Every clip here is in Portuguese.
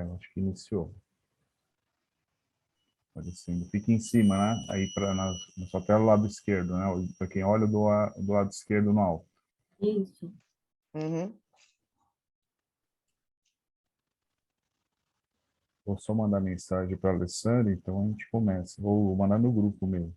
eu acho que iniciou. Aparecendo. Fica em cima, né? Aí na sua tela, lado esquerdo, né? Para quem olha do lado esquerdo no alto. Isso. Uhum. Vou só mandar mensagem para a Alessandra, então a gente começa. Vou mandar no grupo mesmo.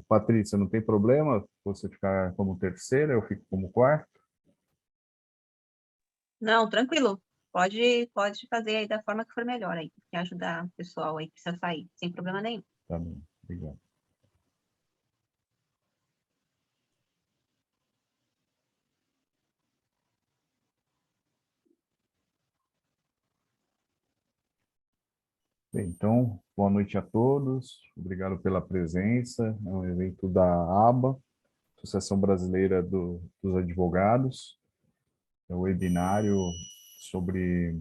Patrícia, não tem problema você ficar como terceira, eu fico como quarto? Não, tranquilo. Pode fazer aí da forma que for melhor aí, que ajudar o pessoal aí que precisa sair, sem problema nenhum. Tá bom, obrigado. Bem, então, boa noite a todos. Obrigado pela presença. É um evento da ABA, Associação Brasileira dos Advogados. É um webinário sobre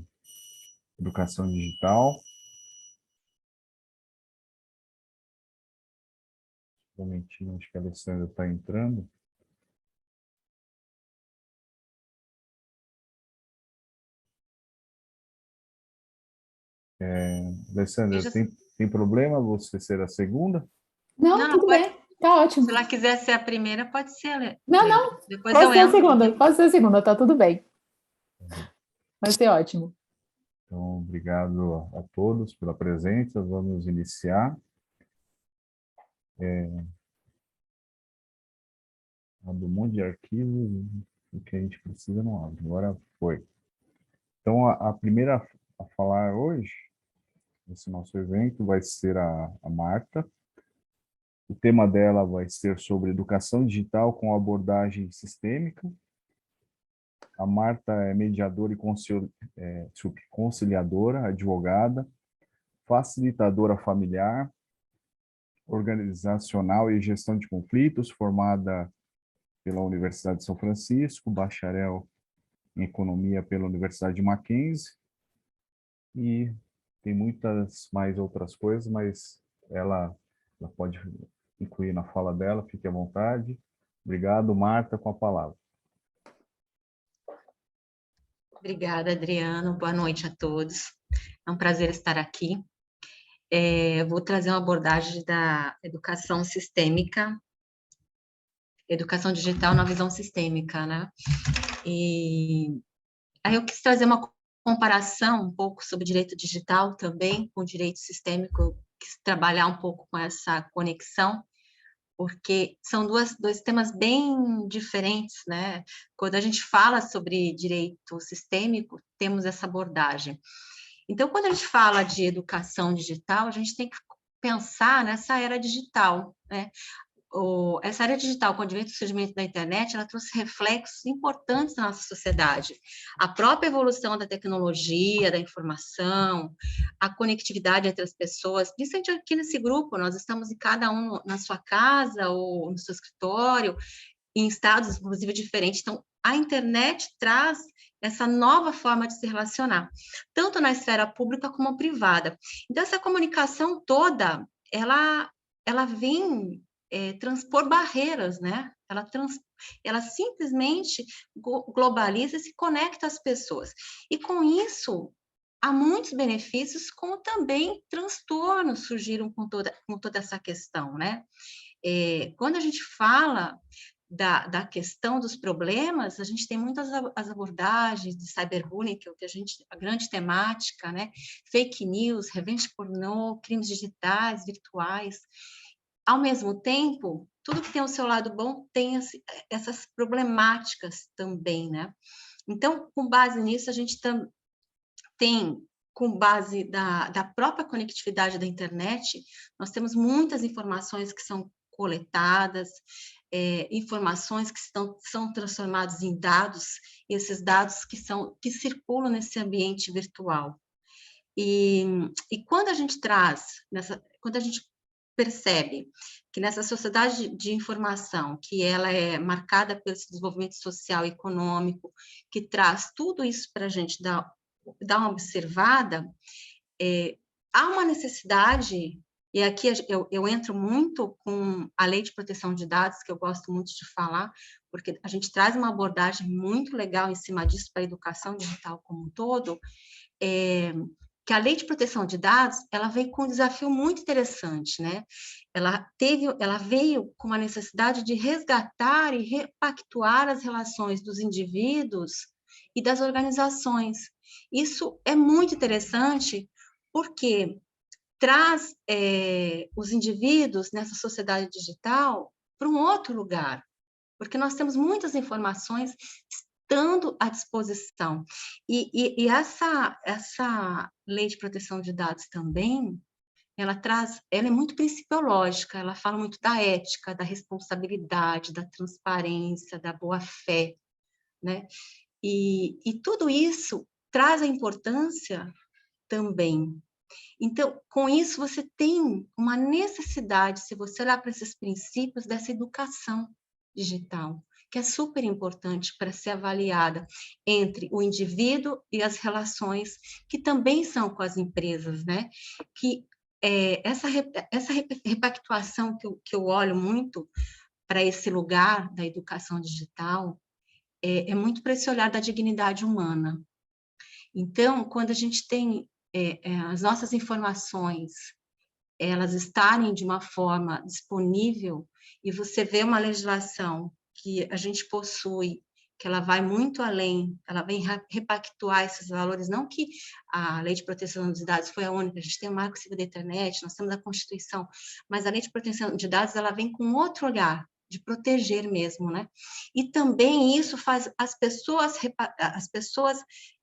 educação digital. Um momentinho, acho que a Alessandra está entrando. Alessandra, tem problema você ser a segunda? Não, tudo bem. Tá ótimo. Se ela quiser ser a primeira, pode ser. Não. Depois Pode eu ser a entro. segunda. Pode ser a segunda, tá tudo bem. Vai ser ótimo. Então, obrigado a todos pela presença. Vamos iniciar. Abre um monte de arquivos, o que a gente precisa não abre. Agora foi. Então, a primeira a falar hoje, nesse nosso evento, vai ser a Marta. O tema dela vai ser sobre educação digital com abordagem sistêmica. A Marta é mediadora e conciliadora, advogada, facilitadora familiar, organizacional e gestão de conflitos, formada pela Universidade de São Francisco, bacharel em economia pela Universidade de Mackenzie, e tem muitas mais outras coisas, mas ela pode incluir na fala dela, fique à vontade. Obrigado, Marta, com a palavra. Obrigada, Adriano. Boa noite a todos. É um prazer estar aqui. Vou trazer uma abordagem da educação sistêmica, educação digital na visão sistêmica, né? E aí eu quis trazer uma comparação um pouco sobre direito digital também, com direito sistêmico, quis trabalhar um pouco com essa conexão, porque são dois temas bem diferentes, né? Quando a gente fala sobre direito sistêmico, temos essa abordagem. Então, quando a gente fala de educação digital, a gente tem que pensar nessa era digital, né? Essa área digital, com o advento do surgimento da internet, ela trouxe reflexos importantes na nossa sociedade. A própria evolução da tecnologia, da informação, a conectividade entre as pessoas, principalmente aqui nesse grupo, nós estamos em cada um na sua casa ou no seu escritório, em estados, inclusive, diferentes. Então, a internet traz essa nova forma de se relacionar, tanto na esfera pública como privada. Então, essa comunicação toda, ela vem transpor barreiras, né? Ela simplesmente globaliza e se conecta às pessoas. E com isso, há muitos benefícios, como também transtornos surgiram com toda essa questão, né? Quando a gente fala da questão dos problemas, a gente tem muitas as abordagens de cyberbullying, que é o que a grande temática, né? Fake news, revenge pornô, crimes digitais, virtuais. Ao mesmo tempo, tudo que tem o seu lado bom tem essas problemáticas também, né? Então, com base nisso, a gente tem, com base da própria conectividade da internet, nós temos muitas informações que são coletadas, informações que são transformadas em dados, e esses dados que circulam nesse ambiente virtual. E quando a gente quando a gente percebe que nessa sociedade de informação, que ela é marcada pelo desenvolvimento social e econômico, que traz tudo isso para a gente dar uma observada, há uma necessidade E aqui eu entro muito com a Lei de Proteção de Dados, que eu gosto muito de falar, porque a gente traz uma abordagem muito legal em cima disso para a educação digital como um todo, que a Lei de Proteção de Dados, ela veio com um desafio muito interessante, né? Ela veio com uma necessidade de resgatar e repactuar as relações dos indivíduos e das organizações. Isso é muito interessante, porque traz os indivíduos nessa sociedade digital para um outro lugar, porque nós temos muitas informações estando à disposição. E essa lei de proteção de dados também, ela é muito principiológica, ela fala muito da ética, da responsabilidade, da transparência, da boa-fé, né? E tudo isso traz a importância também. Então, com isso, você tem uma necessidade, se você olhar para esses princípios, dessa educação digital, que é super importante para ser avaliada entre o indivíduo e as relações que também são com as empresas, né? Que essa repactuação que eu olho muito para esse lugar da educação digital é muito para esse olhar da dignidade humana. Então, quando a gente tem as nossas informações, elas estarem de uma forma disponível, e você vê uma legislação que a gente possui, que ela vai muito além, ela vem repactuar esses valores, não que a Lei de Proteção dos Dados foi a única, a gente tem o Marco Civil da Internet, nós temos a Constituição, mas a Lei de Proteção de Dados, ela vem com outro olhar, de proteger mesmo, né? E também isso faz as pessoas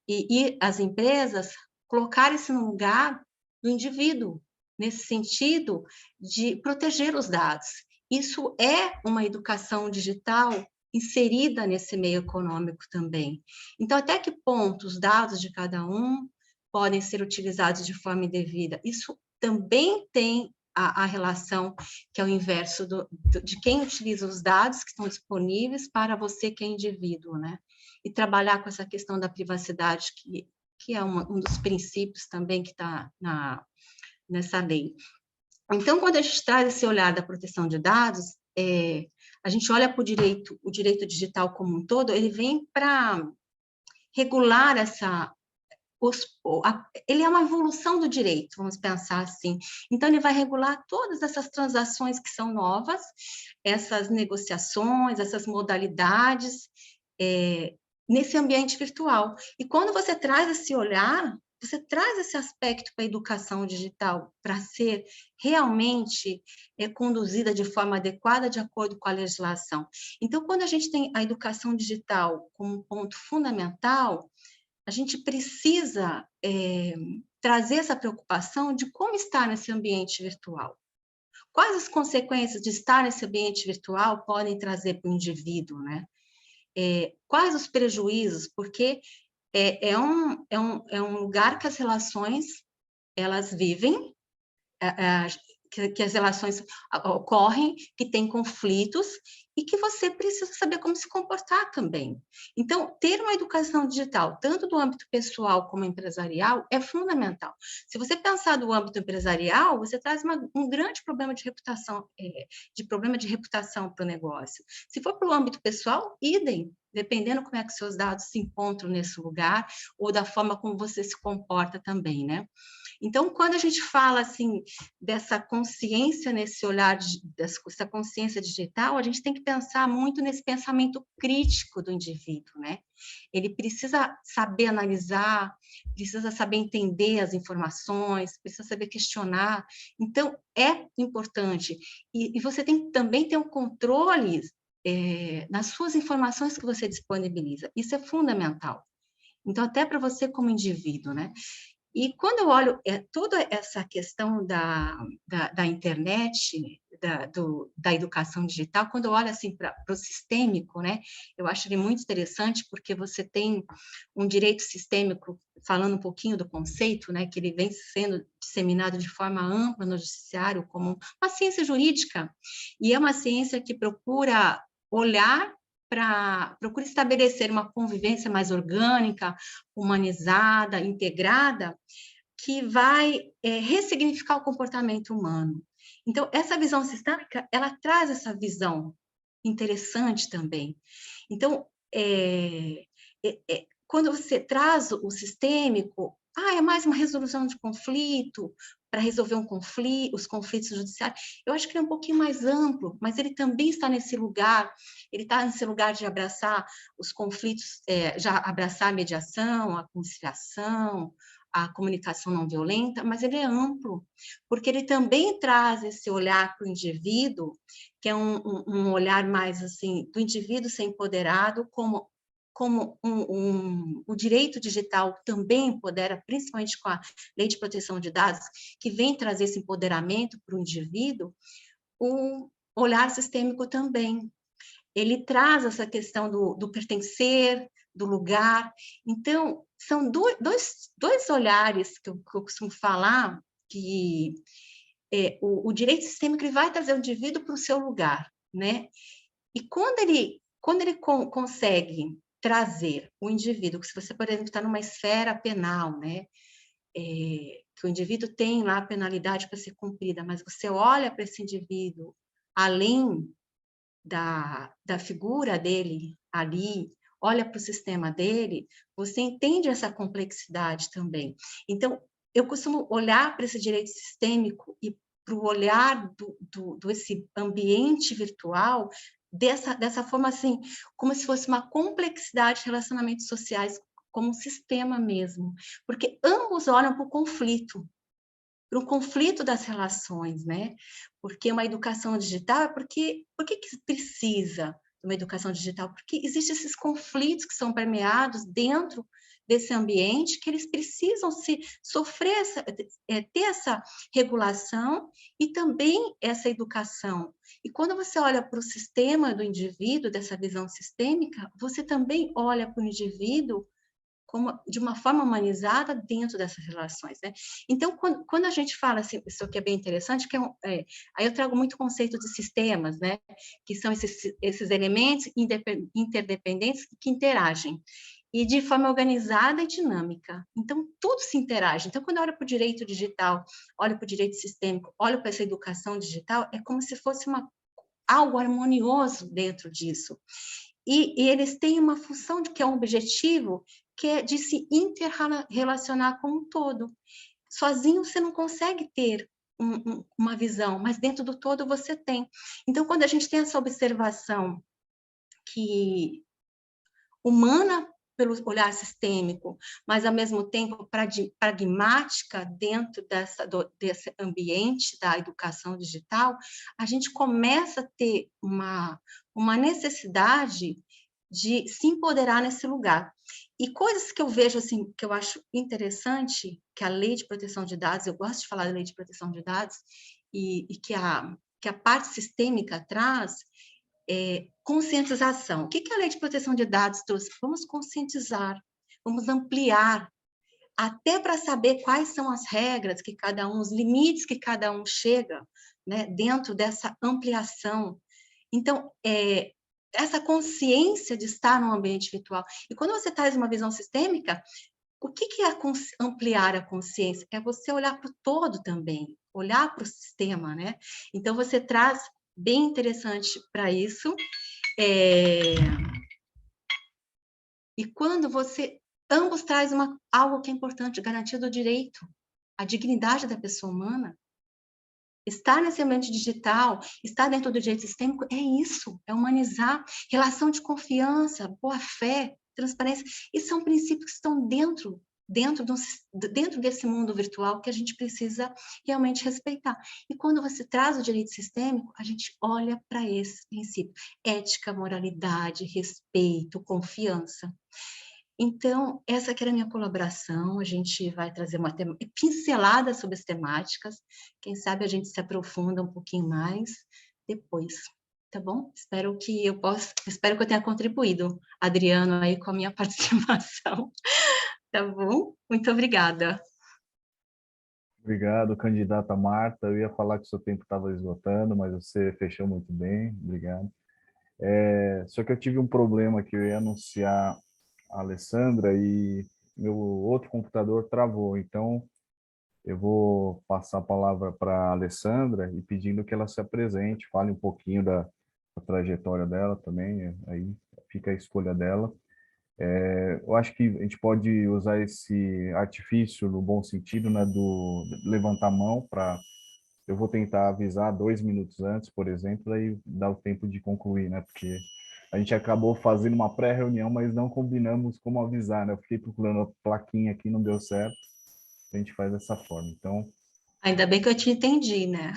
e as empresas colocarem-se no lugar do indivíduo, nesse sentido de proteger os dados. Isso é uma educação digital inserida nesse meio econômico também. Então, até que ponto os dados de cada um podem ser utilizados de forma indevida? Isso também tem a relação que é o inverso de quem utiliza os dados que estão disponíveis para você que é indivíduo, né? E trabalhar com essa questão da privacidade, que é um dos princípios também que está nessa lei. Então, quando a gente traz esse olhar da proteção de dados, a gente olha para o direito digital como um todo, ele vem para regular ele é uma evolução do direito, vamos pensar assim. Então, ele vai regular todas essas transações que são novas, essas negociações, essas modalidades, nesse ambiente virtual. E quando você traz esse olhar, você traz esse aspecto para a educação digital, para ser realmente conduzida de forma adequada, de acordo com a legislação. Então, quando a gente tem a educação digital como um ponto fundamental, a gente precisa trazer essa preocupação de como estar nesse ambiente virtual. Quais as consequências de estar nesse ambiente virtual podem trazer para o indivíduo, né? Quais os prejuízos? Porque é um lugar que as relações elas vivem, que as relações ocorrem, que tem conflitos e que você precisa saber como se comportar também. Então, ter uma educação digital, tanto do âmbito pessoal como empresarial, é fundamental. Se você pensar do âmbito empresarial, você traz um grande problema de reputação, para o negócio. Se for para o âmbito pessoal, idem, dependendo como é que seus dados se encontram nesse lugar ou da forma como você se comporta também, né? Então, quando a gente fala, assim, dessa consciência, nesse olhar, dessa consciência digital, a gente tem que pensar muito nesse pensamento crítico do indivíduo, né? Ele precisa saber analisar, precisa saber entender as informações, precisa saber questionar. Então, é importante. E você tem que também ter um controle nas suas informações que você disponibiliza. Isso é fundamental. Então, até para você como indivíduo, né? E quando eu olho toda essa questão da internet, da educação digital, quando eu olho assim para o sistêmico, né, eu acho ele muito interessante, porque você tem um direito sistêmico, falando um pouquinho do conceito, né, que ele vem sendo disseminado de forma ampla no judiciário como uma ciência jurídica, e é uma ciência que procura procura estabelecer uma convivência mais orgânica, humanizada, integrada, que vai ressignificar o comportamento humano. Então, essa visão sistêmica, ela traz essa visão interessante também. Então, quando você traz o sistêmico, é mais uma resolução de conflito, para resolver os conflitos judiciais. Eu acho que ele é um pouquinho mais amplo, mas ele também está nesse lugar, ele está nesse lugar de abraçar os conflitos, já abraçar a mediação, a conciliação, a comunicação não violenta, mas ele é amplo, porque ele também traz esse olhar para o indivíduo, que é um olhar mais assim, do indivíduo ser empoderado, como o direito digital também empodera, principalmente com a Lei de Proteção de Dados, que vem trazer esse empoderamento para o indivíduo, o olhar sistêmico também. Ele traz essa questão do pertencer, do lugar. Então, são dois olhares que eu costumo falar, que o direito sistêmico ele vai trazer o indivíduo para o seu lugar, né? E quando ele consegue trazer o indivíduo, que se você, por exemplo, está numa esfera penal, né, que o indivíduo tem lá a penalidade para ser cumprida, mas você olha para esse indivíduo além da figura dele ali, olha para o sistema dele, você entende essa complexidade também. Então, eu costumo olhar para esse direito sistêmico e para o olhar esse ambiente virtual dessa forma assim, como se fosse uma complexidade de relacionamentos sociais, como um sistema mesmo, porque ambos olham para o conflito das relações, né? Porque uma educação digital, por que precisa de uma educação digital? Porque existem esses conflitos que são permeados dentro desse ambiente, que eles precisam sofrer ter essa regulação e também essa educação. E quando você olha para o sistema do indivíduo, dessa visão sistêmica, você também olha para o indivíduo de uma forma humanizada dentro dessas relações, né? Então, quando a gente fala assim, isso aqui é bem interessante, que aí eu trago muito conceito de sistemas, né? Que são esses elementos interdependentes que interagem e de forma organizada e dinâmica. Então, tudo se interage. Então, quando eu olho para o direito digital, olho para o direito sistêmico, olho para essa educação digital, é como se fosse algo harmonioso dentro disso. E eles têm uma função que é um objetivo, que é de se interrelacionar com um todo. Sozinho você não consegue ter uma visão, mas dentro do todo você tem. Então, quando a gente tem essa observação que humana pelo olhar sistêmico, mas ao mesmo tempo pragmática dentro desse ambiente da educação digital, a gente começa a ter uma necessidade de se empoderar nesse lugar. E coisas que eu vejo, assim, que eu acho interessante, que a Lei de Proteção de Dados, eu gosto de falar da Lei de Proteção de Dados, e que a parte sistêmica traz, conscientização. O que a Lei de Proteção de Dados trouxe? Vamos conscientizar, vamos ampliar, até para saber quais são as regras que cada um, os limites que cada um chega, né, dentro dessa ampliação. Então, essa consciência de estar no ambiente virtual. E quando você traz uma visão sistêmica, o que é ampliar a consciência? É você olhar para o todo também, olhar para o sistema, né? Então, você traz bem interessante para isso. E quando ambos traz algo que é importante, garantia do direito, a dignidade da pessoa humana. Estar nesse ambiente digital, estar dentro do direito sistêmico, é isso, é humanizar, relação de confiança, boa-fé, transparência, e são princípios que estão dentro desse mundo virtual que a gente precisa realmente respeitar. E quando você traz o direito sistêmico, a gente olha para esse princípio, ética, moralidade, respeito, confiança. Então, essa aqui era a minha colaboração, a gente vai trazer uma pincelada sobre as temáticas, quem sabe a gente se aprofunda um pouquinho mais depois, tá bom? Espero que eu tenha contribuído, Adriano, aí com a minha participação, tá bom? Muito obrigada. Obrigado, candidata Marta. Eu ia falar que o seu tempo estava esgotando, mas você fechou muito bem. Obrigado. Só que eu tive um problema que eu ia anunciar a Alessandra e meu outro computador travou. Então, Eu vou passar a palavra para a Alessandra e pedindo que ela se apresente, fale um pouquinho da trajetória dela também, aí fica a escolha dela. Eu acho que a gente pode usar esse artifício no bom sentido, né, do levantar a mão para... Eu vou tentar avisar 2 minutos antes, por exemplo, aí dá o tempo de concluir, né? Porque a gente acabou fazendo uma pré-reunião, mas não combinamos como avisar, né? Eu fiquei procurando a plaquinha aqui, não deu certo. A gente faz dessa forma. Então, Ainda bem que eu te entendi, né?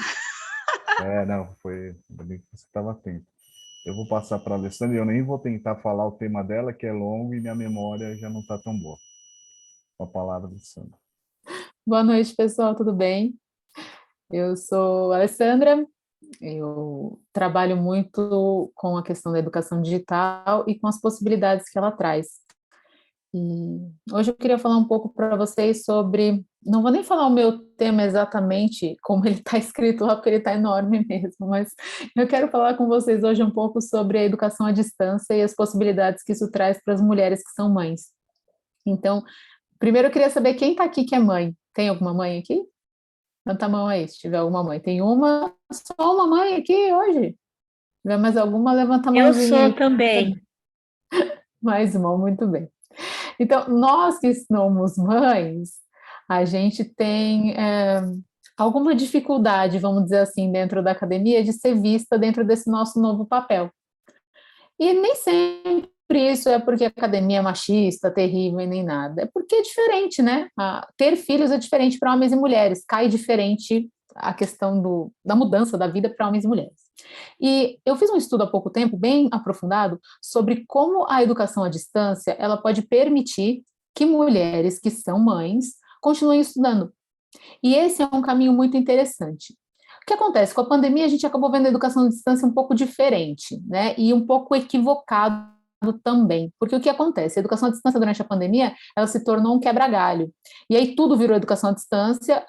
não, foi... Ainda bem que você estava atento. Eu vou passar para a Alessandra e eu nem vou tentar falar o tema dela, que é longo e minha memória já não está tão boa. Com a palavra, Alessandra. Boa noite, pessoal, tudo bem? Eu sou a Alessandra, eu trabalho muito com a questão da educação digital e com as possibilidades que ela traz. E hoje eu queria falar um pouco para vocês sobre, não vou nem falar o meu tema exatamente como ele está escrito lá, porque ele está enorme mesmo, mas eu quero falar com vocês hoje um pouco sobre a educação à distância e as possibilidades que isso traz para as mulheres que são mães. Então, primeiro eu queria saber quem está aqui que é mãe. Tem alguma mãe aqui? Levanta a mão aí, se tiver alguma mãe. Tem uma, só uma mãe aqui hoje? Se tiver mais alguma, levanta a Eu mãozinha sou aí. também. Mais uma, muito bem. Então, nós que somos mães, a gente tem alguma dificuldade, vamos dizer assim, dentro da academia, de ser vista dentro desse nosso novo papel. E nem sempre isso é porque a academia é machista, terrível e nem nada. É porque é diferente, né? Ter filhos é diferente para homens e mulheres, cai diferente a questão da mudança da vida para homens e mulheres. E eu fiz um estudo há pouco tempo, bem aprofundado, sobre como a educação à distância ela pode permitir que mulheres que são mães continuem estudando. E esse é um caminho muito interessante. O que acontece? Com a pandemia, a gente acabou vendo a educação à distância um pouco diferente, né? E um pouco equivocado também. Porque o que acontece? A educação à distância durante a pandemia, ela se tornou um quebra-galho. E aí tudo virou educação à distância,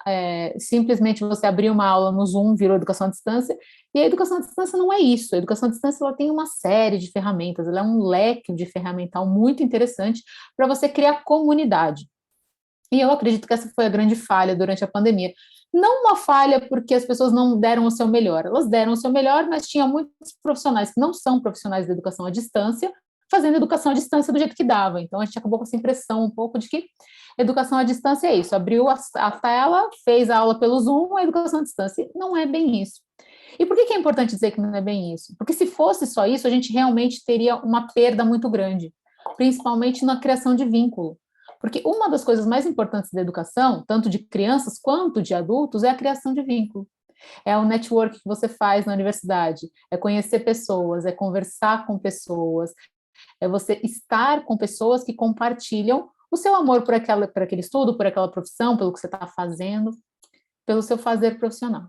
simplesmente você abrir uma aula no Zoom, virou educação à distância, e a educação à distância não é isso. A educação à distância ela tem uma série de ferramentas, ela é um leque de ferramental muito interessante para você criar comunidade. E eu acredito que essa foi a grande falha durante a pandemia. Não uma falha porque as pessoas não deram o seu melhor, elas deram o seu melhor, mas tinha muitos profissionais que não são profissionais da educação à distância, fazendo educação à distância do jeito que dava. Então, a gente acabou com essa impressão um pouco de que educação à distância é isso, abriu a tela, fez a aula pelo Zoom, a educação à distância. E não é bem isso. E por que é importante dizer que não é bem isso? Porque se fosse só isso, a gente realmente teria uma perda muito grande, principalmente na criação de vínculo. Porque uma das coisas mais importantes da educação, tanto de crianças quanto de adultos, é a criação de vínculo. É o network que você faz na universidade, é conhecer pessoas, é conversar com pessoas, é você estar com pessoas que compartilham o seu amor por aquele estudo, por aquela profissão, pelo que você está fazendo, pelo seu fazer profissional.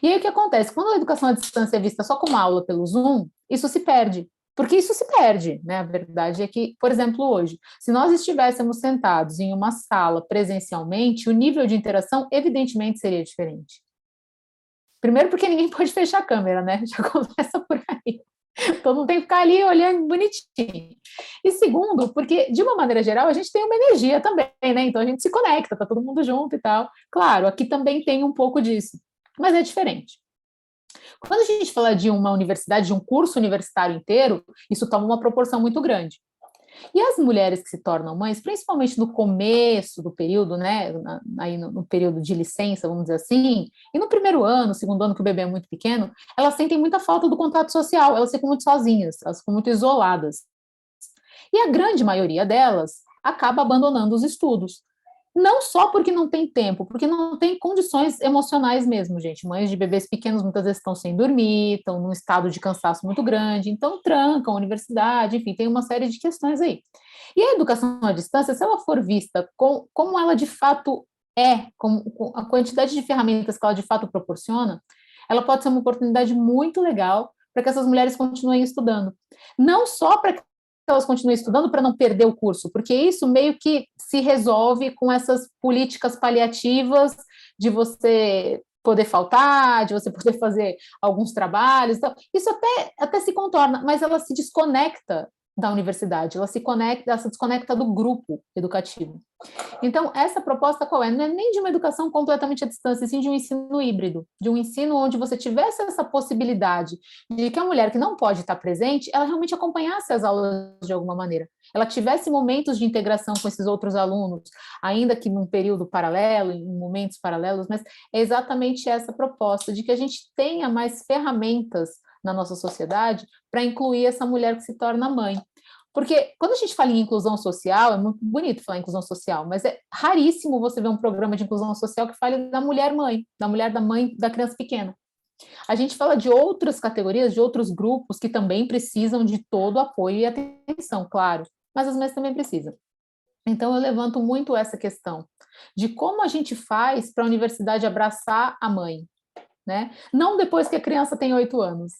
E aí o que acontece? Quando a educação à distância é vista só como aula pelo Zoom, isso se perde. Porque isso se perde, né? A verdade é que, por exemplo, hoje, se nós estivéssemos sentados em uma sala presencialmente, o nível de interação evidentemente seria diferente. Primeiro porque ninguém pode fechar a câmera, né? Já começa por aí. Todo mundo tem que ficar ali olhando bonitinho. E segundo, porque, de uma maneira geral, a gente tem uma energia também, né? Então a gente se conecta, tá todo mundo junto e tal. Claro, aqui também tem um pouco disso, mas é diferente. Quando a gente fala de uma universidade, de um curso universitário inteiro, isso toma uma proporção muito grande. E as mulheres que se tornam mães, principalmente no começo do período, né, aí no período de licença, vamos dizer assim, e no primeiro ano, segundo ano que o bebê é muito pequeno, elas sentem muita falta do contato social, elas ficam muito sozinhas, elas ficam muito isoladas. E a grande maioria delas acaba abandonando os estudos. Não só porque não tem tempo, porque não tem condições emocionais mesmo, gente. Mães de bebês pequenos muitas vezes estão sem dormir, estão num estado de cansaço muito grande, então trancam a universidade, enfim, tem uma série de questões aí. E a educação à distância, se ela for vista como ela de fato com a quantidade de ferramentas que ela de fato proporciona, ela pode ser uma oportunidade muito legal para que essas mulheres continuem estudando. Não só para que elas continuem estudando para não perder o curso, porque isso meio que se resolve com essas políticas paliativas de você poder faltar, de você poder fazer alguns trabalhos, então, isso até se contorna, mas ela se desconecta da universidade, ela se desconecta do grupo educativo. Então, essa proposta qual é? Não é nem de uma educação completamente à distância, sim de um ensino híbrido, de um ensino onde você tivesse essa possibilidade de que a mulher que não pode estar presente, ela realmente acompanhasse as aulas de alguma maneira. Ela tivesse momentos de integração com esses outros alunos, ainda que num período paralelo, em momentos paralelos, mas é exatamente essa proposta de que a gente tenha mais ferramentas na nossa sociedade para incluir essa mulher que se torna mãe. Porque quando a gente fala em inclusão social, é muito bonito falar em inclusão social, mas é raríssimo você ver um programa de inclusão social que fale da mulher mãe, da mulher da mãe da criança pequena. A gente fala de outras categorias, de outros grupos que também precisam de todo o apoio e atenção, claro, mas as mães também precisam. Então, eu levanto muito essa questão de como a gente faz para a universidade abraçar a mãe, né? Não depois que a criança tem 8 anos.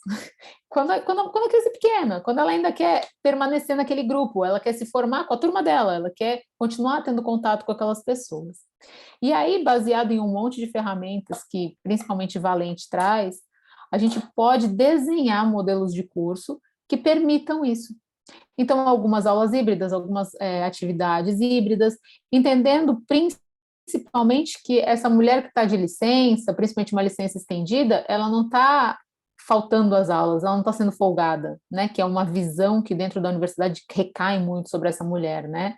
Quando a criança é pequena, quando ela ainda quer permanecer naquele grupo, ela quer se formar com a turma dela, ela quer continuar tendo contato com aquelas pessoas. E aí, baseado em um monte de ferramentas que principalmente Valente traz, a gente pode desenhar modelos de curso que permitam isso. Então, algumas aulas híbridas, algumas atividades híbridas, entendendo principalmente que essa mulher que está de licença, principalmente uma licença estendida, ela não está faltando às aulas, ela não está sendo folgada, né? Que é uma visão que dentro da universidade recai muito sobre essa mulher, né?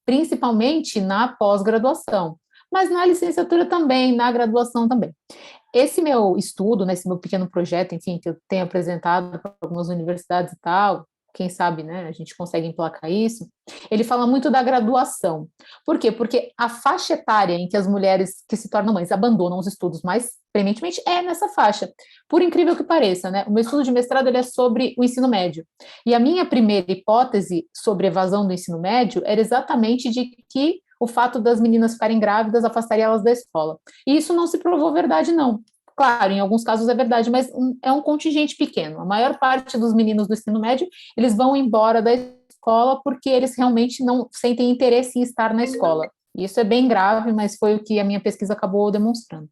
Principalmente na pós-graduação, mas na licenciatura também, na graduação também. Esse meu estudo, né, esse meu pequeno projeto, enfim, que eu tenho apresentado para algumas universidades e tal, quem sabe, né, a gente consegue emplacar isso, ele fala muito da graduação. Por quê? Porque a faixa etária em que as mulheres que se tornam mães abandonam os estudos mais preeminentemente é nessa faixa. Por incrível que pareça, né, o meu estudo de mestrado ele é sobre o ensino médio. E a minha primeira hipótese sobre evasão do ensino médio era exatamente de que o fato das meninas ficarem grávidas afastaria elas da escola. E isso não se provou verdade, não. Claro, em alguns casos é verdade, mas é um contingente pequeno. A maior parte dos meninos do ensino médio, eles vão embora da escola porque eles realmente não sentem interesse em estar na escola. Isso é bem grave, mas foi o que a minha pesquisa acabou demonstrando.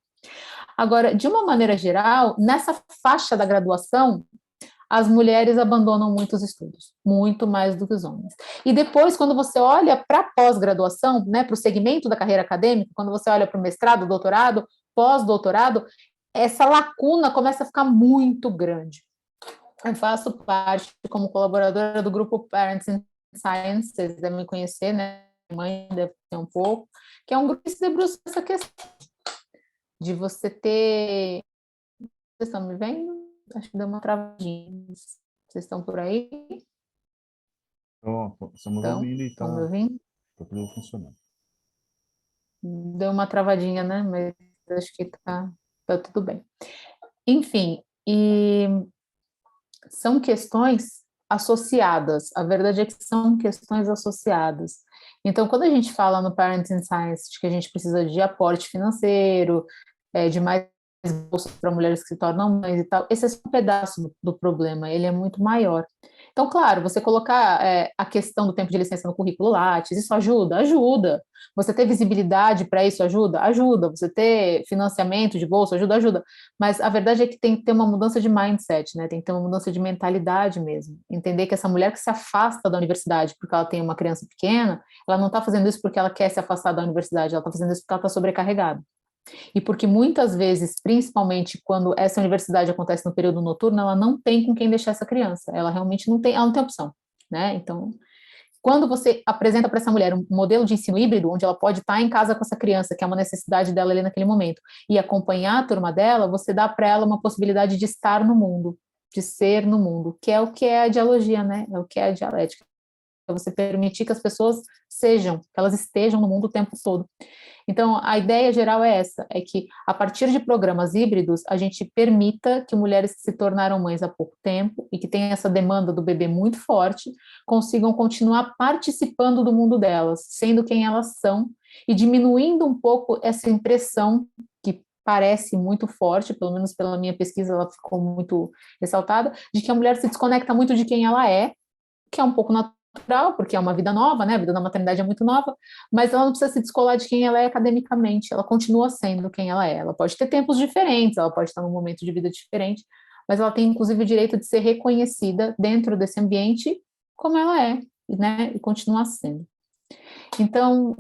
Agora, de uma maneira geral, nessa faixa da graduação, as mulheres abandonam muitos estudos, muito mais do que os homens. E depois, quando você olha para a pós-graduação, né, para o segmento da carreira acadêmica, quando você olha para o mestrado, doutorado, pós-doutorado, essa lacuna começa a ficar muito grande. Eu faço parte como colaboradora do grupo Parents in Science, vocês devem me conhecer, né? Mãe deve ter um pouco, que é um grupo que se debruça essa questão de você ter... Vocês estão me vendo? Acho que deu uma travadinha. Vocês estão por aí? Estamos ouvindo e estão me ouvindo? Está tudo funcionando. Deu uma travadinha, né? Mas acho que tá tudo bem. Enfim, e são questões associadas. A verdade é que são questões associadas. Então, quando a gente fala no Parenting Science de que a gente precisa de aporte financeiro, de mais bolsas para mulheres que se tornam mães e tal, esse é só um pedaço do problema, ele é muito maior. Então, claro, você colocar a questão do tempo de licença no currículo Lattes, isso ajuda? Ajuda. Você ter visibilidade para isso ajuda? Ajuda. Você ter financiamento de bolsa ajuda? Ajuda. Mas a verdade é que tem que ter uma mudança de mindset, né? Tem que ter uma mudança de mentalidade mesmo. Entender que essa mulher que se afasta da universidade porque ela tem uma criança pequena, ela não está fazendo isso porque ela quer se afastar da universidade, ela está fazendo isso porque ela está sobrecarregada. E porque muitas vezes, principalmente quando essa universidade acontece no período noturno, ela não tem com quem deixar essa criança, ela realmente não tem, ela não tem opção, né? Então, quando você apresenta para essa mulher um modelo de ensino híbrido, onde ela pode estar em casa com essa criança, que é uma necessidade dela ali naquele momento, e acompanhar a turma dela, você dá para ela uma possibilidade de estar no mundo, de ser no mundo, que é o que é a dialogia, né? É o que é a dialética. É você permitir que as pessoas sejam, que elas estejam no mundo o tempo todo. Então, a ideia geral é essa, é que a partir de programas híbridos, a gente permita que mulheres que se tornaram mães há pouco tempo e que têm essa demanda do bebê muito forte, consigam continuar participando do mundo delas, sendo quem elas são e diminuindo um pouco essa impressão que parece muito forte, pelo menos pela minha pesquisa ela ficou muito ressaltada, de que a mulher se desconecta muito de quem ela é, que é um pouco natural, porque é uma vida nova, né? A vida da maternidade é muito nova, mas ela não precisa se descolar de quem ela é academicamente, ela continua sendo quem ela é. Ela pode ter tempos diferentes, ela pode estar num momento de vida diferente, mas ela tem inclusive o direito de ser reconhecida dentro desse ambiente como ela é, né, e continua sendo. Então,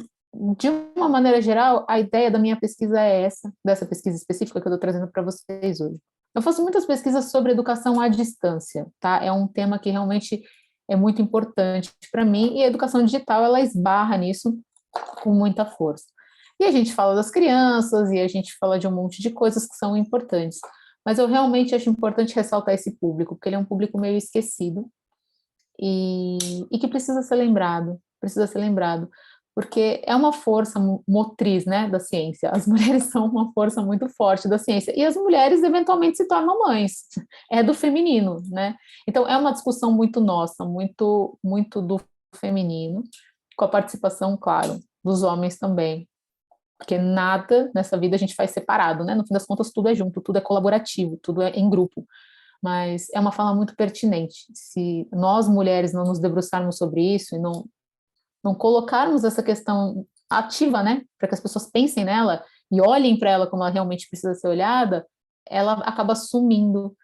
de uma maneira geral, a ideia da minha pesquisa é essa, dessa pesquisa específica que eu estou trazendo para vocês hoje. Eu faço muitas pesquisas sobre educação à distância, tá? É um tema que realmente é muito importante para mim, e a educação digital, ela esbarra nisso com muita força. E a gente fala das crianças, e a gente fala de um monte de coisas que são importantes, mas eu realmente acho importante ressaltar esse público, porque ele é um público meio esquecido, e que precisa ser lembrado, porque é uma força motriz, né, da ciência. As mulheres são uma força muito forte da ciência, e as mulheres eventualmente se tornam mães, é do feminino, né? Então é uma discussão muito nossa, muito do feminino, com a participação, claro, dos homens também, porque nada nessa vida a gente faz separado, né? No fim das contas, tudo é junto, tudo é colaborativo, tudo é em grupo. Mas é uma fala muito pertinente. Se nós, mulheres, não nos debruçarmos sobre isso e não colocarmos essa questão ativa, né, para que as pessoas pensem nela e olhem para ela como ela realmente precisa ser olhada, ela acaba sumindo.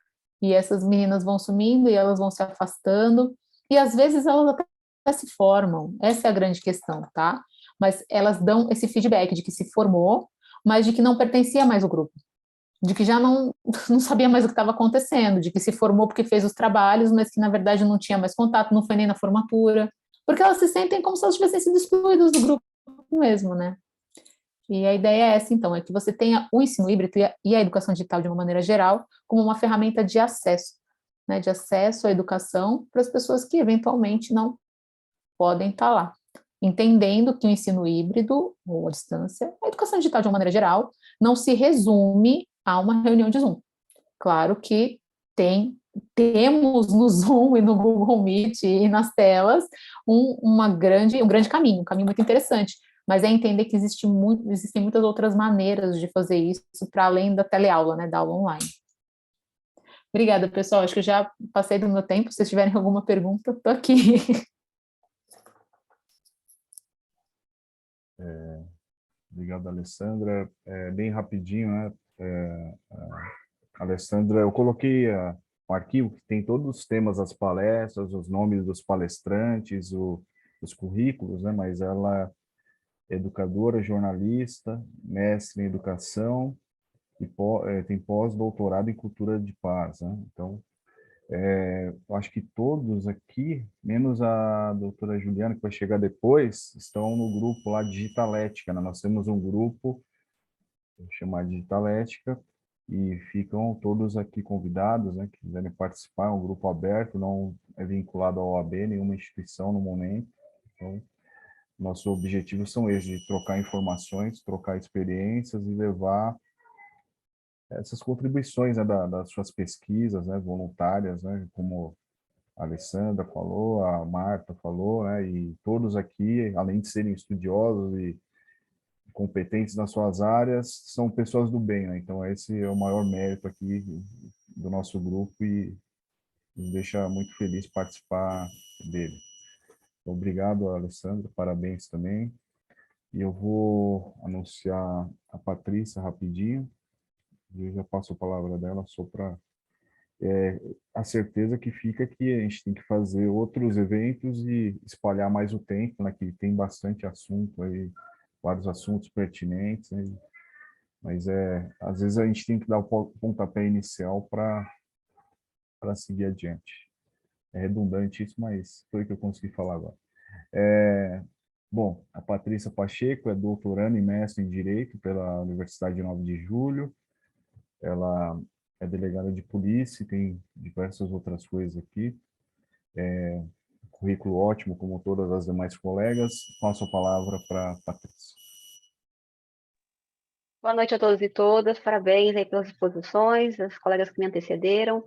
E essas meninas vão sumindo e elas vão se afastando. E às vezes elas até se formam. Essa é a grande questão, tá? Mas elas dão esse feedback de que se formou, mas de que não pertencia mais ao grupo, de que já não sabia mais o que estava acontecendo, de que se formou porque fez os trabalhos, mas que na verdade não tinha mais contato, não foi nem na formatura, porque elas se sentem como se elas tivessem sido excluídas do grupo mesmo, né? E a ideia é essa, então, é que você tenha o ensino híbrido e a educação digital de uma maneira geral como uma ferramenta de acesso, né, de acesso à educação para as pessoas que eventualmente não podem estar lá, entendendo que o ensino híbrido ou à distância, a educação digital de uma maneira geral, não se resume a uma reunião de Zoom. Claro que temos no Zoom e no Google Meet e nas telas um grande caminho, um caminho muito interessante, mas é entender que existem muitas outras maneiras de fazer isso para além da teleaula, né, da aula online. Obrigada, pessoal. Acho que eu já passei do meu tempo. Se vocês tiverem alguma pergunta, estou aqui. Obrigado, Alessandra. Bem rapidinho, né? Alessandra, eu coloquei um arquivo que tem todos os temas das palestras, os nomes dos palestrantes, os currículos, né? Mas ela é educadora, jornalista, mestre em educação e tem pós-doutorado em cultura de paz, né? Então, eu acho que todos aqui, menos a doutora Juliana, que vai chegar depois, estão no grupo lá Digitalética, né? Nós temos um grupo chamado Digitalética, e ficam todos aqui convidados, né, que quiserem participar, é um grupo aberto, não é vinculado à OAB, nenhuma instituição no momento. Então, nossos objetivos são esses, de trocar informações, trocar experiências e levar essas contribuições, né, das suas pesquisas, né, voluntárias, né, como a Alessandra falou, a Marta falou, né, e todos aqui, além de serem estudiosos e competentes nas suas áreas, são pessoas do bem, né? Então esse é o maior mérito aqui do nosso grupo e nos deixa muito feliz participar dele. Então, obrigado, Alessandro, parabéns também. E eu vou anunciar a Patrícia rapidinho, e eu já passo a palavra dela só para a certeza que fica que a gente tem que fazer outros eventos e espalhar mais o tempo, né, que tem bastante assunto aí, vários assuntos pertinentes, né, mas às vezes a gente tem que dar o pontapé inicial para seguir adiante. É redundante isso, mas foi o que eu consegui falar agora. Bom, a Patrícia Pacheco é doutoranda e mestre em Direito pela Universidade de 9 de Julho. Ela é delegada de polícia e tem diversas outras coisas aqui. Currículo ótimo, como todas as demais colegas. Passo a palavra para a Patrícia. Boa noite a todos e todas, parabéns aí pelas exposições, as colegas que me antecederam,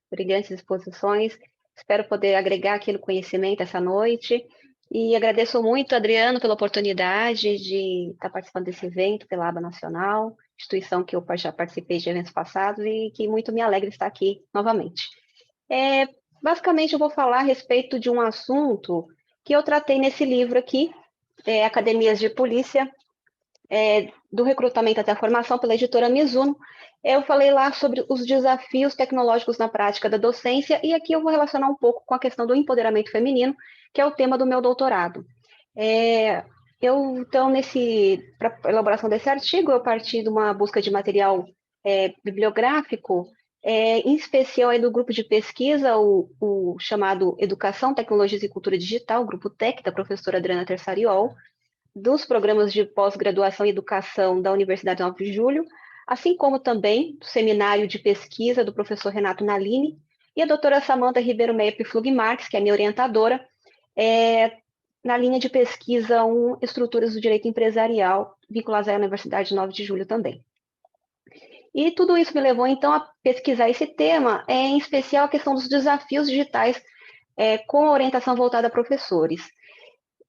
brilhantes exposições. Espero poder agregar aqui no conhecimento essa noite. E agradeço muito, Adriano, pela oportunidade de estar participando desse evento pela Aba Nacional, instituição que eu já participei de eventos passados e que muito me alegra estar aqui novamente. Basicamente, eu vou falar a respeito de um assunto que eu tratei nesse livro aqui, Academias de Polícia, do recrutamento até a formação, pela editora Mizuno. Eu falei lá sobre os desafios tecnológicos na prática da docência, e aqui eu vou relacionar um pouco com a questão do empoderamento feminino, que é o tema do meu doutorado. Então, para a elaboração desse artigo, eu parti de uma busca de material bibliográfico, em especial aí do grupo de pesquisa, o chamado Educação, Tecnologias e Cultura Digital, o grupo TEC, da professora Adriana Tersariol, dos programas de pós-graduação e educação da Universidade 9 de Julho, assim como também do seminário de pesquisa do professor Renato Nalini e a doutora Samanta Ribeiro Meyer Flug Marques, que é minha orientadora, na linha de pesquisa Estruturas do Direito Empresarial, vinculadas à Universidade 9 de Julho também. E tudo isso me levou, então, a pesquisar esse tema, em especial a questão dos desafios digitais com a orientação voltada a professores.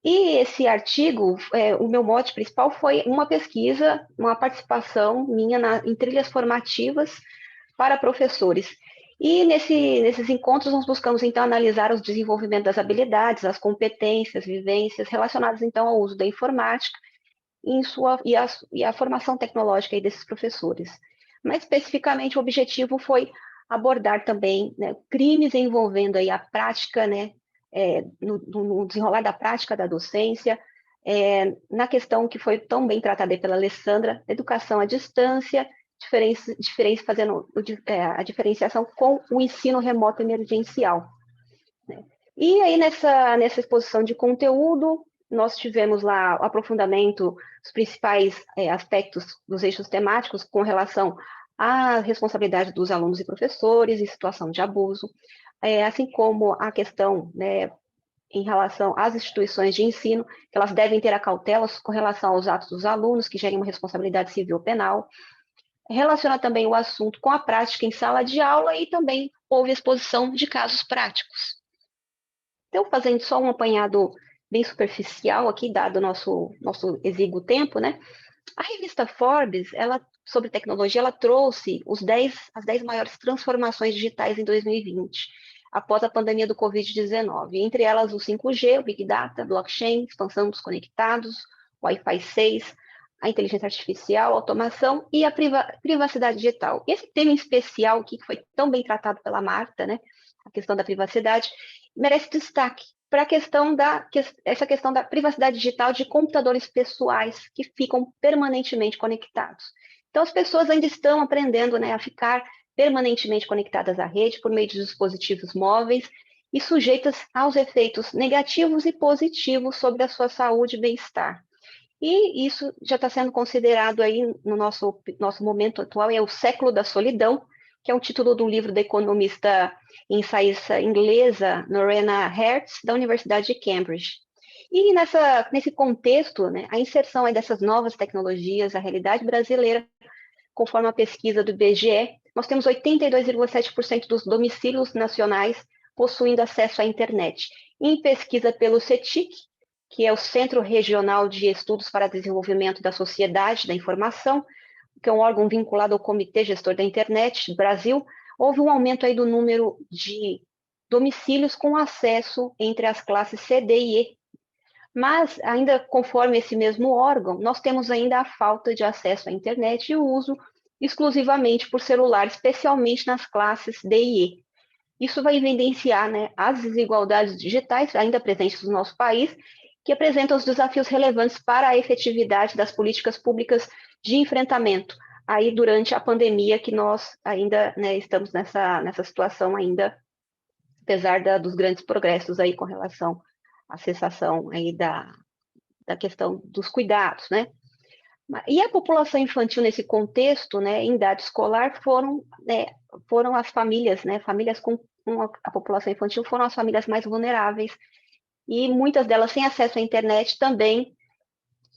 E esse artigo, o meu mote principal foi uma pesquisa, uma participação minha em trilhas formativas para professores. E nesses encontros nós buscamos, então, analisar o desenvolvimento das habilidades, as competências, vivências relacionadas, então, ao uso da informática e a formação tecnológica aí desses professores. Mais especificamente, o objetivo foi abordar também, né, crimes envolvendo aí a prática, né, no desenrolar da prática da docência, na questão que foi tão bem tratada pela Alessandra, educação à distância, fazendo a diferenciação com o ensino remoto emergencial. Né? E aí, nessa exposição de conteúdo, nós tivemos lá o aprofundamento dos principais aspectos dos eixos temáticos com relação à responsabilidade dos alunos e professores em situação de abuso, assim como a questão, né, em relação às instituições de ensino, que elas devem ter a cautela com relação aos atos dos alunos, que gerem uma responsabilidade civil ou penal. Relaciona também o assunto com a prática em sala de aula e também houve exposição de casos práticos. Então, fazendo só um apanhado bem superficial aqui, dado o nosso exíguo tempo, né? A revista Forbes, sobre tecnologia, ela trouxe as 10 maiores transformações digitais em 2020, após a pandemia do Covid-19, entre elas o 5G, o Big Data, blockchain, expansão dos conectados, Wi-Fi 6, a inteligência artificial, a automação e a privacidade digital. Esse tema em especial aqui, que foi tão bem tratado pela Marta, né, a questão da privacidade, merece destaque para essa questão da privacidade digital de computadores pessoais que ficam permanentemente conectados. Então, as pessoas ainda estão aprendendo, né, a ficar permanentemente conectadas à rede por meio de dispositivos móveis e sujeitas aos efeitos negativos e positivos sobre a sua saúde e bem-estar. E isso já está sendo considerado aí no nosso momento atual, é o século da solidão, que é o título de um livro da economista e ensaísta inglesa Lorena Hertz, da Universidade de Cambridge. E nesse contexto, né, a inserção aí dessas novas tecnologias, a realidade brasileira, conforme a pesquisa do IBGE, nós temos 82,7% dos domicílios nacionais possuindo acesso à internet. Em pesquisa pelo CETIC, que é o Centro Regional de Estudos para Desenvolvimento da Sociedade da Informação, que é um órgão vinculado ao Comitê Gestor da Internet do Brasil, houve um aumento aí do número de domicílios com acesso entre as classes C, D e E. Mas, ainda conforme esse mesmo órgão, nós temos ainda a falta de acesso à internet e o uso exclusivamente por celular, especialmente nas classes D e E. Isso vai evidenciar, né, as desigualdades digitais ainda presentes no nosso país, que apresentam os desafios relevantes para a efetividade das políticas públicas de enfrentamento, aí durante a pandemia, que nós ainda, né, estamos nessa situação ainda, apesar dos grandes progressos aí com relação à cessação aí da questão dos cuidados, né? E a população infantil nesse contexto, né, em idade escolar, foram as famílias, né, famílias com a população infantil foram as famílias mais vulneráveis, e muitas delas sem acesso à internet também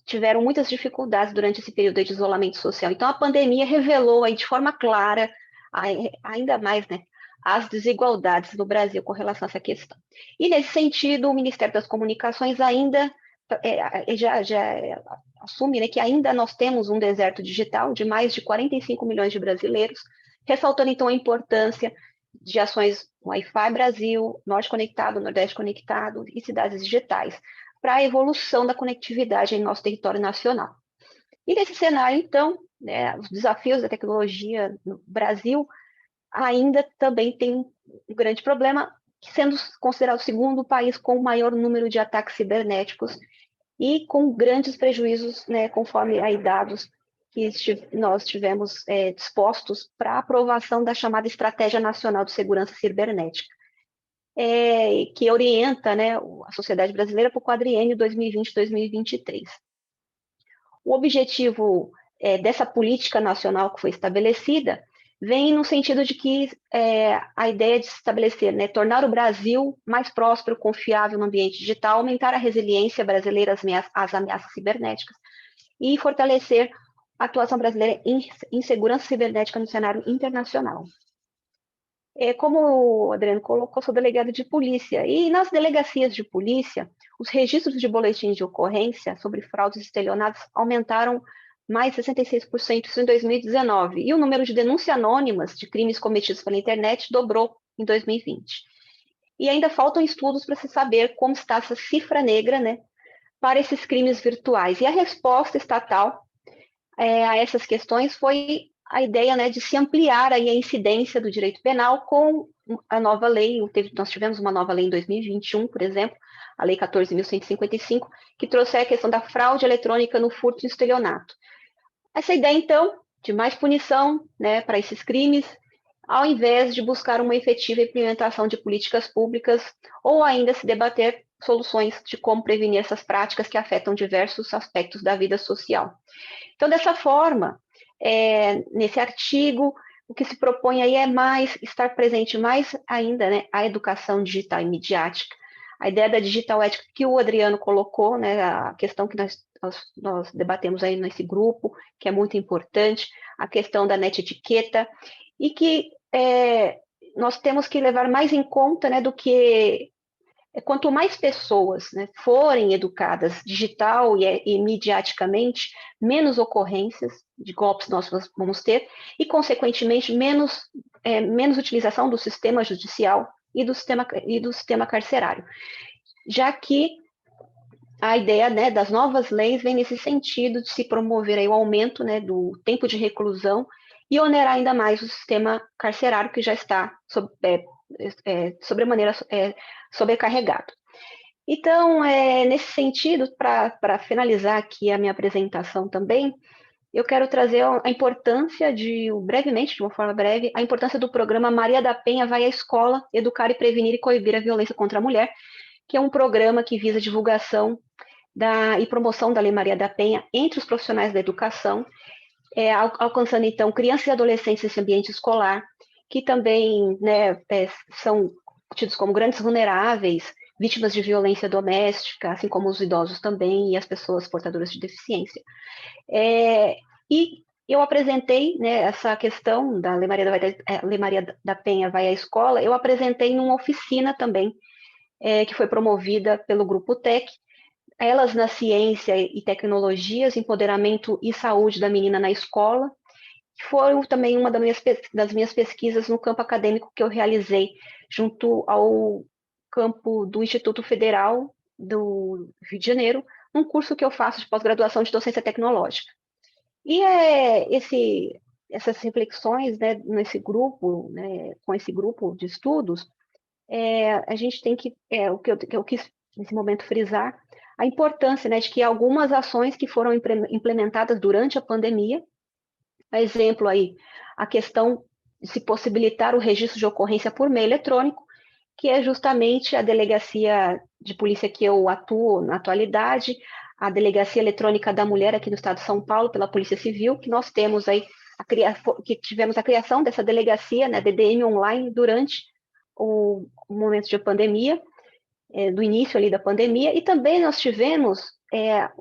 tiveram muitas dificuldades durante esse período de isolamento social. Então, a pandemia revelou aí de forma clara, ainda mais, né, as desigualdades no Brasil com relação a essa questão. E, nesse sentido, o Ministério das Comunicações ainda já assume, né, que ainda nós temos um deserto digital de mais de 45 milhões de brasileiros, ressaltando, então, a importância de ações Wi-Fi Brasil, Norte Conectado, Nordeste Conectado e cidades digitais, para a evolução da conectividade em nosso território nacional. E nesse cenário, então, né, os desafios da tecnologia no Brasil ainda também tem um grande problema, sendo considerado o segundo país com o maior número de ataques cibernéticos e com grandes prejuízos, né, conforme aí dados que nós tivemos dispostos para a aprovação da chamada Estratégia Nacional de Segurança Cibernética, que orienta, né, a sociedade brasileira para o quadriênio 2020-2023. O objetivo dessa política nacional que foi estabelecida vem no sentido de que a ideia de se estabelecer, né, tornar o Brasil mais próspero, confiável no ambiente digital, aumentar a resiliência brasileira às ameaças cibernéticas e fortalecer a atuação brasileira em segurança cibernética no cenário internacional. Como o Adriano colocou, sou delegado de polícia, e nas delegacias de polícia, os registros de boletins de ocorrência sobre fraudes e estelionatos aumentaram mais de 66% isso em 2019, e o número de denúncias anônimas de crimes cometidos pela internet dobrou em 2020. E ainda faltam estudos para se saber como está essa cifra negra, né, para esses crimes virtuais. E a resposta estatal a essas questões foi a ideia, né, de se ampliar aí a incidência do direito penal com a nova lei. Nós tivemos uma nova lei em 2021, por exemplo, a Lei 14.155, que trouxe a questão da fraude eletrônica no furto e estelionato. Essa ideia, então, de mais punição, né, para esses crimes, ao invés de buscar uma efetiva implementação de políticas públicas ou ainda se debater soluções de como prevenir essas práticas que afetam diversos aspectos da vida social. Então, dessa forma, nesse artigo, o que se propõe aí é estar presente mais ainda, né, a educação digital e midiática, a ideia da digital ética que o Adriano colocou, né, a questão que nós debatemos aí nesse grupo, que é muito importante, a questão da net etiqueta, e que nós temos que levar mais em conta, né, do que quanto mais pessoas, né, forem educadas digital e midiaticamente, menos ocorrências de golpes nós vamos ter e, consequentemente, menos utilização do sistema judicial e do sistema carcerário, já que a ideia, né, das novas leis vem nesse sentido de se promover aí o aumento, né, do tempo de reclusão e onerar ainda mais o sistema carcerário, que já está sobremaneira sobrecarregado. Então, nesse sentido, para finalizar aqui a minha apresentação também, eu quero trazer a importância brevemente, de uma forma breve, a importância do programa Maria da Penha Vai à Escola, Educar e Prevenir e Coibir a Violência contra a Mulher, que é um programa que visa divulgação e promoção da Lei Maria da Penha entre os profissionais da educação, alcançando, então, crianças e adolescentes nesse ambiente escolar, que também, né, são tidos como grandes vulneráveis, vítimas de violência doméstica, assim como os idosos também e as pessoas portadoras de deficiência. E eu apresentei, né, essa questão da Lei Maria da Penha Vai à Escola, eu apresentei numa oficina também, que foi promovida pelo Grupo TEC, Elas na Ciência e Tecnologias, Empoderamento e Saúde da Menina na Escola, que foi também uma das minhas pesquisas no campo acadêmico que eu realizei junto ao campo do Instituto Federal do Rio de Janeiro, num curso que eu faço de pós-graduação de docência tecnológica. E essas reflexões, né, nesse grupo, né, com esse grupo de estudos, a gente tem que, o que eu quis nesse momento frisar, a importância, né, de que algumas ações que foram implementadas durante a pandemia, a exemplo aí, a questão de se possibilitar o registro de ocorrência por meio eletrônico, que é justamente a delegacia de polícia que eu atuo na atualidade, a Delegacia Eletrônica da Mulher aqui no estado de São Paulo, pela Polícia Civil, que nós temos aí, que tivemos a criação dessa delegacia, né, DDM Online, durante o momento de pandemia, do início ali da pandemia, e também nós tivemos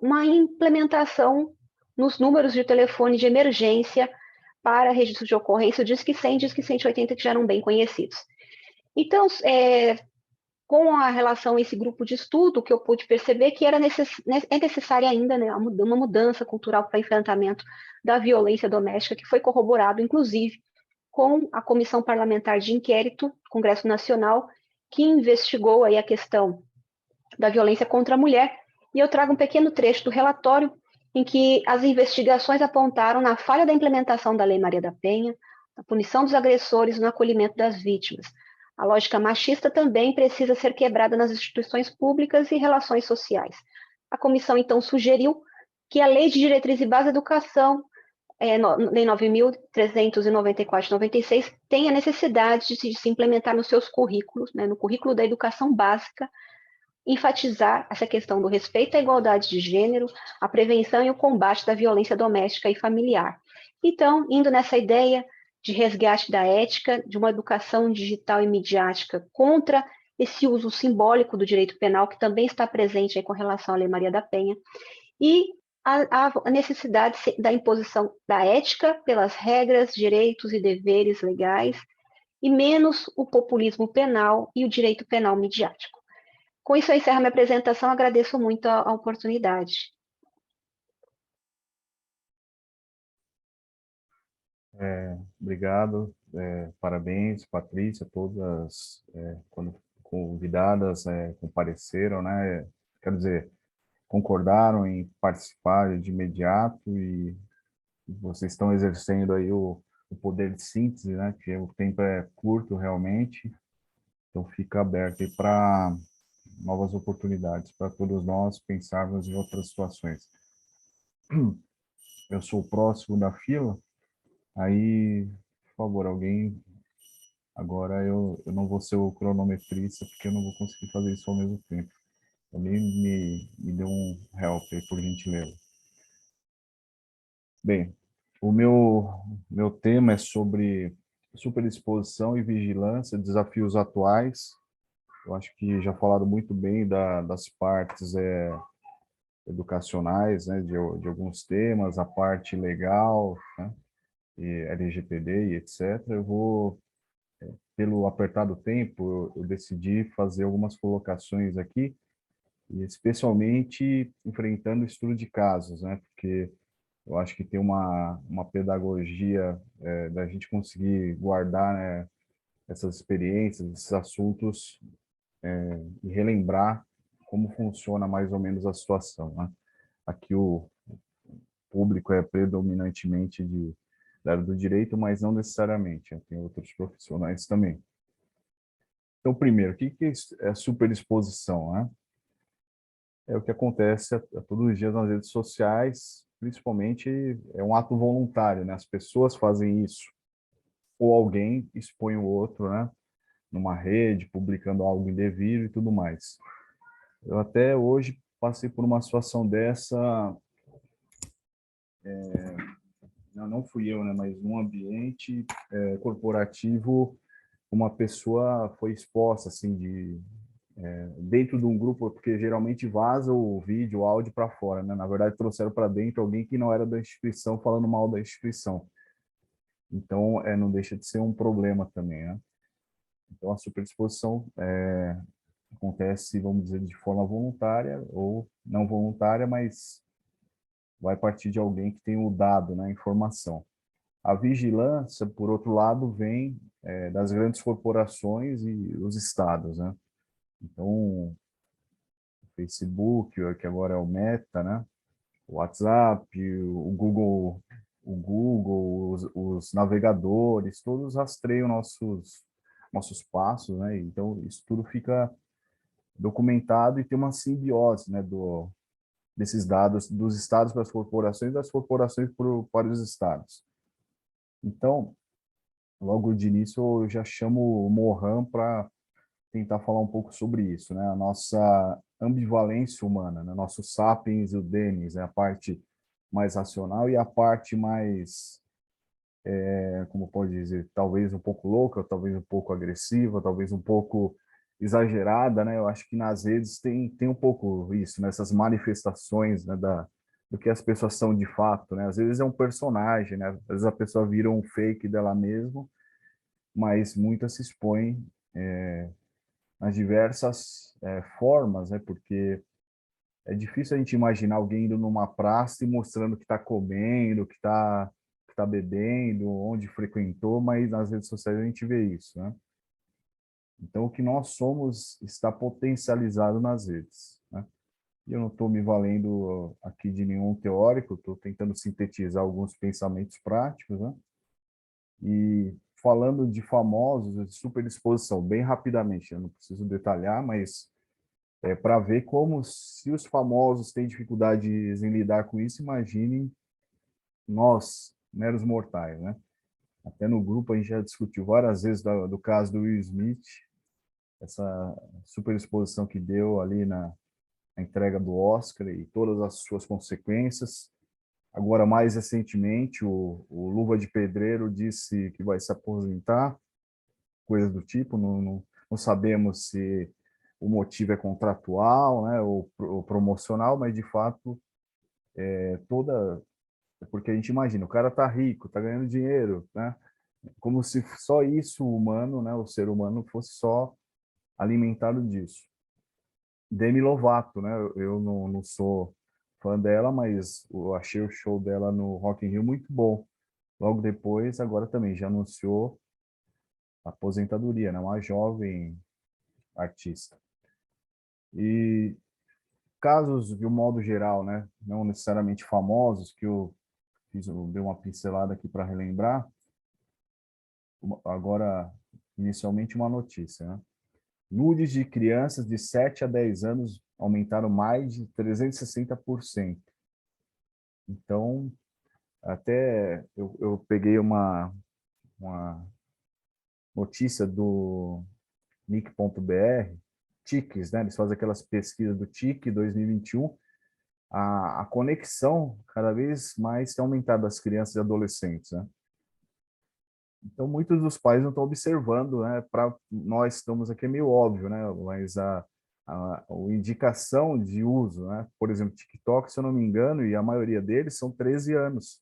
uma implementação nos números de telefone de emergência para registro de ocorrência, o Disque 100 e Disque 180, que já eram bem conhecidos. Então, com a relação a esse grupo de estudo, que eu pude perceber que é necessária ainda, né, uma mudança cultural para enfrentamento da violência doméstica, que foi corroborado, inclusive, com a Comissão Parlamentar de Inquérito, Congresso Nacional, que investigou aí a questão da violência contra a mulher, e eu trago um pequeno trecho do relatório em que as investigações apontaram na falha da implementação da Lei Maria da Penha, na punição dos agressores e no acolhimento das vítimas. A lógica machista também precisa ser quebrada nas instituições públicas e relações sociais. A comissão, então, sugeriu que a Lei de Diretriz e Base da Educação, Lei 9.394 de 96, tenha necessidade de se implementar nos seus currículos, né, no currículo da educação básica, enfatizar essa questão do respeito à igualdade de gênero, a prevenção e o combate da violência doméstica e familiar. Então, indo nessa ideia de resgate da ética, de uma educação digital e midiática contra esse uso simbólico do direito penal, que também está presente aí com relação à Lei Maria da Penha, e a necessidade da imposição da ética pelas regras, direitos e deveres legais, e menos o populismo penal e o direito penal midiático. Com isso, eu encerro minha apresentação. Agradeço muito a oportunidade. Obrigado, parabéns, Patrícia, todas quando convidadas compareceram, né? Quero dizer, concordaram em participar de imediato e vocês estão exercendo aí o poder de síntese, né? Que o tempo é curto realmente, então fica aberto aí para novas oportunidades para todos nós pensarmos em outras situações. Eu sou o próximo da fila, aí, por favor, alguém. Agora eu não vou ser o cronometrista, porque eu não vou conseguir fazer isso ao mesmo tempo. Alguém me dê um help aí, por gentileza. Bem, o meu tema é sobre superexposição e vigilância, desafios atuais. Eu acho que já falaram muito bem das partes educacionais, né, de alguns temas, a parte legal, né, e LGPD e etc. Eu vou, pelo apertado tempo, eu decidi fazer algumas colocações aqui, e especialmente enfrentando o estudo de casos, né, porque eu acho que tem uma pedagogia da gente conseguir guardar, né, essas experiências, esses assuntos e relembrar como funciona mais ou menos a situação, né? Aqui o público é predominantemente da área do direito, mas não necessariamente, né? Tem outros profissionais também. Então, primeiro, o que é superexposição, né? É o que acontece a todos os dias nas redes sociais, principalmente é um ato voluntário, né? As pessoas fazem isso, ou alguém expõe o outro, né? Numa rede, publicando algo indevido e tudo mais. Eu até hoje passei por uma situação dessa, não fui eu, né? Mas num ambiente corporativo, uma pessoa foi exposta, assim, dentro de um grupo, porque geralmente vaza o vídeo, o áudio para fora, né? Na verdade, trouxeram para dentro alguém que não era da instituição falando mal da instituição. Então, não deixa de ser um problema também, né? Então, a superexposição acontece, vamos dizer, de forma voluntária ou não voluntária, mas vai partir de alguém que tem o dado, né, a informação. A vigilância, por outro lado, vem das grandes corporações e os estados, né? Então, o Facebook, que agora é o Meta, né? O WhatsApp, o Google, os navegadores, todos rastreiam nossos passos, né? Então, isso tudo fica documentado e tem uma simbiose, né, desses dados dos estados para as corporações, das corporações para os estados. Então, logo de início, eu já chamo o Mohan para tentar falar um pouco sobre isso, né? A nossa ambivalência humana, né? Nosso sapiens e o denis, né? A parte mais racional e a parte mais, como pode dizer, talvez um pouco louca, talvez um pouco agressiva, talvez um pouco exagerada, né? Eu acho que nas redes tem um pouco isso, nessas manifestações, né, do que as pessoas são de fato, né? Às vezes é um personagem, né? Às vezes a pessoa vira um fake dela mesma, mas muitas se expõem nas diversas formas, né? Porque é difícil a gente imaginar alguém indo numa praça e mostrando que está comendo, que tá bebendo, onde frequentou, mas nas redes sociais a gente vê isso, né? Então, o que nós somos está potencializado nas redes, né? E eu não estou me valendo aqui de nenhum teórico, estou tentando sintetizar alguns pensamentos práticos, né? E falando de famosos, de superexposição, bem rapidamente, eu não preciso detalhar, mas para ver como, se os famosos têm dificuldades em lidar com isso, imaginem nós, meros mortais, né? Até no grupo a gente já discutiu várias vezes do caso do Will Smith, essa superexposição que deu ali na entrega do Oscar e todas as suas consequências. Agora, mais recentemente, o Luva de Pedreiro disse que vai se aposentar, coisas do tipo, não sabemos se o motivo é contratual, né, ou promocional, mas de fato toda, porque a gente imagina, o cara tá rico, tá ganhando dinheiro, né, como se só isso o humano, né, o ser humano fosse só alimentado disso. Demi Lovato, né, eu não sou fã dela, mas eu achei o show dela no Rock in Rio muito bom. Logo depois, agora também já anunciou a aposentadoria, né, uma jovem artista. E casos, de um modo geral, né, não necessariamente famosos, que eu dei uma pincelada aqui para relembrar, agora, inicialmente, uma notícia, né? Nudes de crianças de 7 a 10 anos aumentaram mais de 360%. Então, até eu peguei uma notícia do nick.br, TICs, né? Eles fazem aquelas pesquisas do TIC 2021. A conexão cada vez mais tem aumentado das crianças e adolescentes, né? Então, muitos dos pais não estão observando, né? Para nós estamos aqui é meio óbvio, né? Mas a indicação de uso, né? Por exemplo, TikTok, se eu não me engano, e a maioria deles são 13 anos,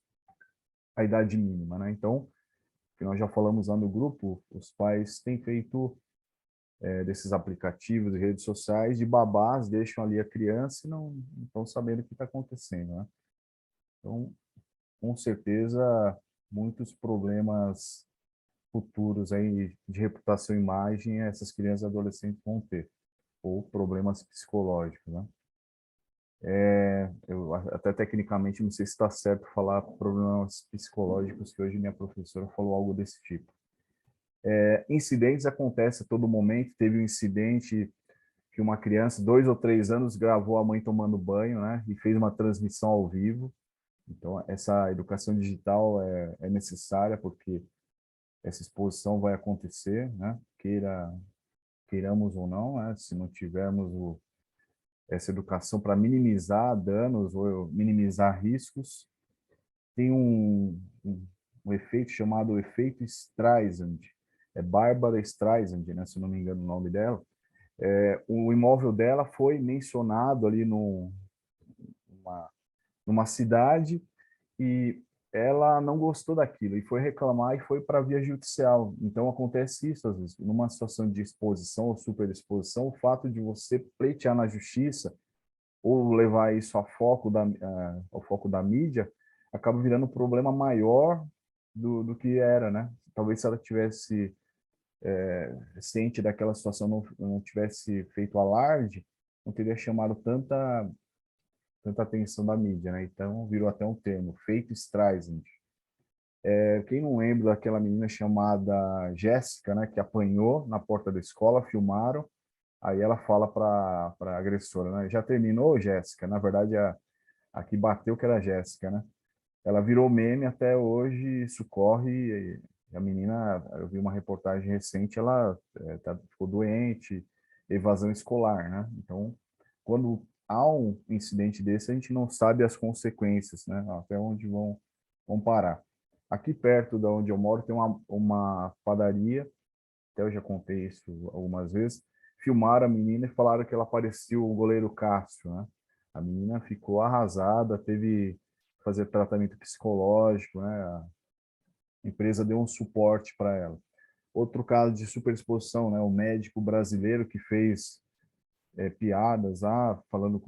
a idade mínima, né? Então, que nós já falamos lá no grupo, os pais têm feito desses aplicativos e redes sociais de babás, deixam ali a criança e não estão sabendo o que está acontecendo, né? Então, com certeza, muitos problemas futuros aí de reputação e imagem essas crianças e adolescentes vão ter, ou problemas psicológicos, né? Eu até tecnicamente não sei se está certo falar problemas psicológicos, que hoje minha professora falou algo desse tipo. Incidentes acontecem a todo momento. Teve um incidente que uma criança, 2 ou 3 anos, gravou a mãe tomando banho, né, e fez uma transmissão ao vivo. Então, essa educação digital é necessária, porque essa exposição vai acontecer, né, queiramos ou não, né, se não tivermos essa educação para minimizar danos ou minimizar riscos. Tem um efeito chamado efeito Streisand, é Barbara Streisand, né, se não me engano o nome dela. O imóvel dela foi mencionado ali numa cidade e ela não gostou daquilo e foi reclamar e foi para a via judicial. Então acontece isso às vezes, numa situação de exposição ou superexposição, o fato de você pleitear na justiça ou levar isso ao foco da mídia acaba virando um problema maior do que era, né? Talvez se ela tivesse ciente daquela situação, não tivesse feito alarde, não teria chamado tanta atenção da mídia, né? Então virou até um termo, feito Streisand. Quem não lembra daquela menina chamada Jéssica, né, que apanhou na porta da escola, filmaram, aí ela fala para a agressora, né? Já terminou, Jéssica? Na verdade, a que bateu que era a Jéssica, né? Ela virou meme até hoje, isso corre. A menina, eu vi uma reportagem recente, ela ficou doente, evasão escolar, né? Então, quando há um incidente desse, a gente não sabe as consequências, né? Até onde vão parar. Aqui perto da onde eu moro tem uma padaria, até eu já contei isso algumas vezes, filmaram a menina e falaram que ela parecia o goleiro Cássio, né? A menina ficou arrasada, teve que fazer tratamento psicológico, né? A empresa deu um suporte para ela. Outro caso de superexposição, né? O médico brasileiro que fez piadas, falando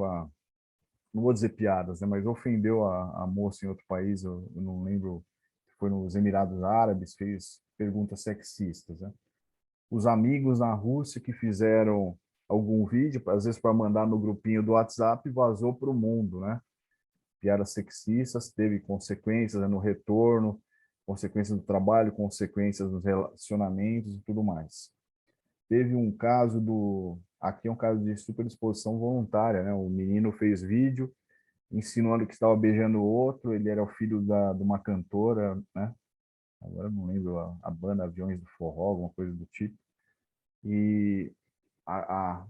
não vou dizer piadas, né? Mas ofendeu a moça em outro país, eu não lembro, foi nos Emirados Árabes, fez perguntas sexistas, né? Os amigos na Rússia que fizeram algum vídeo, às vezes para mandar no grupinho do WhatsApp, vazou para o mundo, né? Piadas sexistas, teve consequências, né, no retorno, consequências do trabalho, consequências dos relacionamentos e tudo mais. Teve um caso aqui é um caso de superexposição voluntária, né? O menino fez vídeo insinuando que estava beijando o outro, ele era o filho de uma cantora, né? Agora eu não lembro a banda Aviões do Forró, alguma coisa do tipo. E a, a,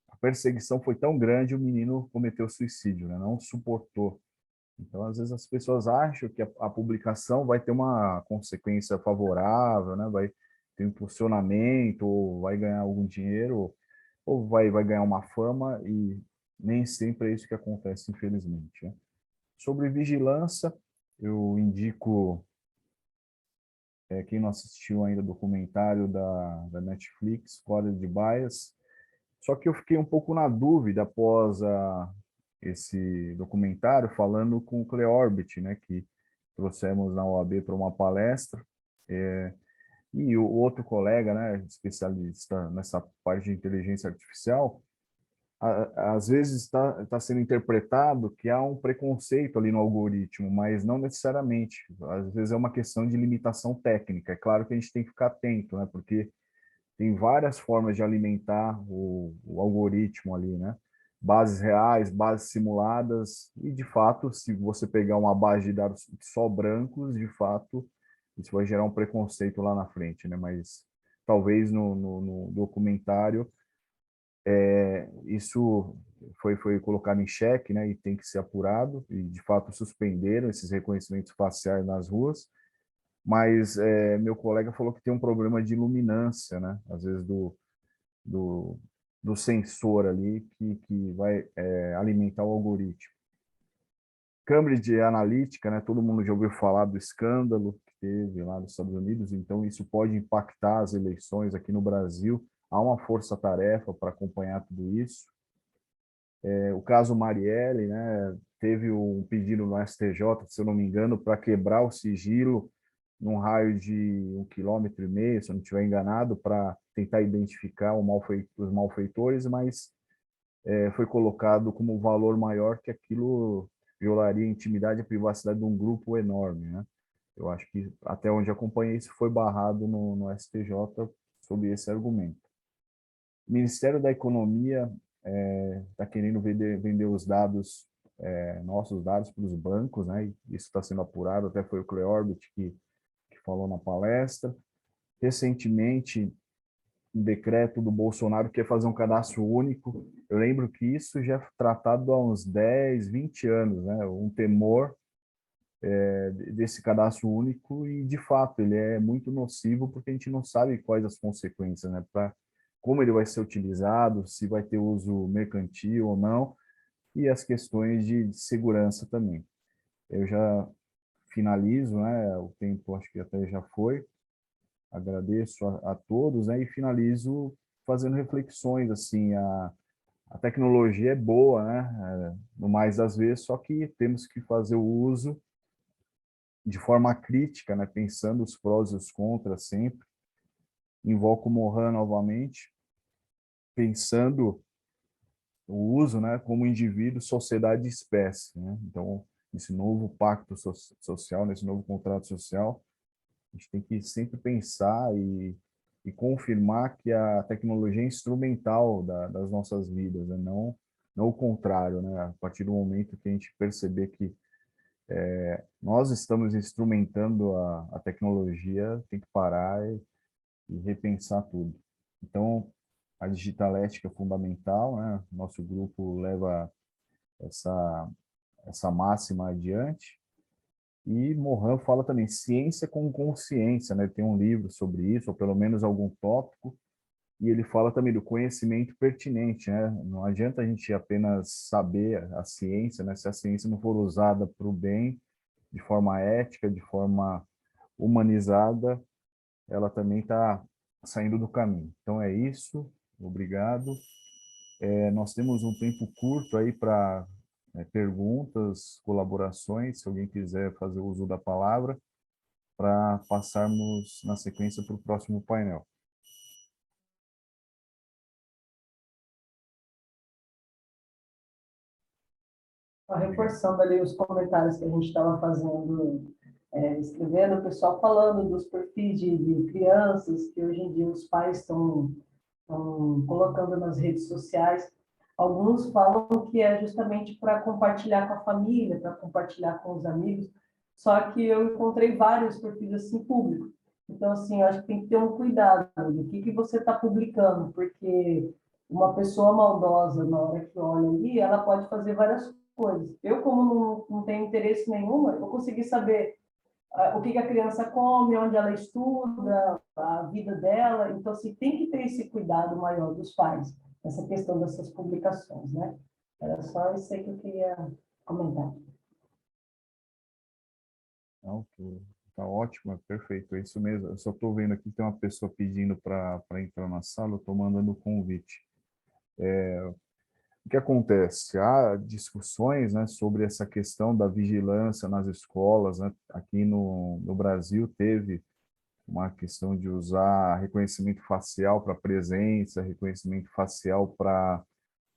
a perseguição foi tão grande, o menino cometeu suicídio, né? Não suportou. Então, às vezes, as pessoas acham que a publicação vai ter uma consequência favorável, né? Vai ter um impulsionamento, ou vai ganhar algum dinheiro, ou vai ganhar uma fama, e nem sempre é isso que acontece, infelizmente, né? Sobre vigilância, eu indico, quem não assistiu ainda o documentário da Netflix, Código de Bias. Só que eu fiquei um pouco na dúvida após esse documentário, falando com o Cleorbit, né, que trouxemos na OAB para uma palestra, e o outro colega, né, especialista nessa parte de inteligência artificial, às vezes está sendo interpretado que há um preconceito ali no algoritmo, mas não necessariamente. Às vezes é uma questão de limitação técnica. É claro que a gente tem que ficar atento, né, porque tem várias formas de alimentar o algoritmo ali, né? Bases reais, bases simuladas, e de fato, se você pegar uma base de dados só brancos, de fato, isso vai gerar um preconceito lá na frente, né? Mas talvez no documentário isso foi colocado em xeque, né? E tem que ser apurado, e de fato suspenderam esses reconhecimentos faciais nas ruas, mas meu colega falou que tem um problema de luminância, né? Às vezes do, do sensor ali que vai alimentar o algoritmo. Cambridge Analytica, né? Todo mundo já ouviu falar do escândalo que teve lá nos Estados Unidos, então isso pode impactar as eleições aqui no Brasil. Há uma força-tarefa para acompanhar tudo isso. O caso Marielle, né? Teve um pedido no STJ, se eu não me engano, para quebrar o sigilo num raio de 1,5 km, se eu não estiver enganado, para tentar identificar os malfeitores, mas foi colocado como valor maior que aquilo violaria a intimidade e a privacidade de um grupo enorme, né? Eu acho que, até onde acompanhei, isso foi barrado no STJ sob esse argumento. O Ministério da Economia está querendo vender os dados, nossos dados, para os bancos, né? E isso está sendo apurado, até foi o Cleorbit que falou na palestra. Recentemente, um decreto do Bolsonaro que quer fazer um cadastro único. Eu lembro que isso já é tratado há uns 10, 20 anos, né? Um temor desse cadastro único, e, de fato, ele é muito nocivo porque a gente não sabe quais as consequências, né? Como ele vai ser utilizado, se vai ter uso mercantil ou não, e as questões de segurança também. Eu já finalizo, né? O tempo acho que até já foi. Agradeço a todos, né? E finalizo fazendo reflexões, assim, a tecnologia é boa, né? No mais das vezes, só que temos que fazer o uso de forma crítica, né? Pensando os prós e os contras sempre. Invoco o Mohan novamente, pensando o uso, né? Como indivíduo, sociedade e espécie, né? Então, esse novo pacto social, nesse novo contrato social, a gente tem que sempre pensar e confirmar que a tecnologia é instrumental das nossas vidas, né? Não o contrário, né? A partir do momento que a gente perceber que nós estamos instrumentando a tecnologia, tem que parar e repensar tudo. Então, a digitalética é fundamental, né? Nosso grupo leva essa máxima adiante. E Mohan fala também ciência com consciência, né? Tem um livro sobre isso, ou pelo menos algum tópico, e ele fala também do conhecimento pertinente, né? Não adianta a gente apenas saber a ciência, né? Se a ciência não for usada para o bem, de forma ética, de forma humanizada, ela também está saindo do caminho. Então é isso, obrigado. Nós temos um tempo curto aí para perguntas, colaborações, se alguém quiser fazer uso da palavra, para passarmos na sequência para o próximo painel. Reforçando ali os comentários que a gente estava fazendo, escrevendo, o pessoal falando dos perfis de crianças que hoje em dia os pais estão colocando nas redes sociais. Alguns falam que é justamente para compartilhar com a família, para compartilhar com os amigos, só que eu encontrei vários perfis assim públicos. Então, assim, eu acho que tem que ter um cuidado do que você está publicando, porque uma pessoa maldosa, na hora que olha ali, ela pode fazer várias coisas. Eu, como não tenho interesse nenhum, eu consegui saber o que a criança come, onde ela estuda, a vida dela. Então, assim, tem que ter esse cuidado maior dos pais, essa questão dessas publicações, né? Era só isso aí que eu queria comentar. Não, tá ótimo, é perfeito, é isso mesmo. Eu só estou vendo aqui que tem uma pessoa pedindo para entrar na sala, eu estou mandando o convite. O que acontece? Há discussões, né, sobre essa questão da vigilância nas escolas, né? Aqui no Brasil teve uma questão de usar reconhecimento facial para presença, reconhecimento facial para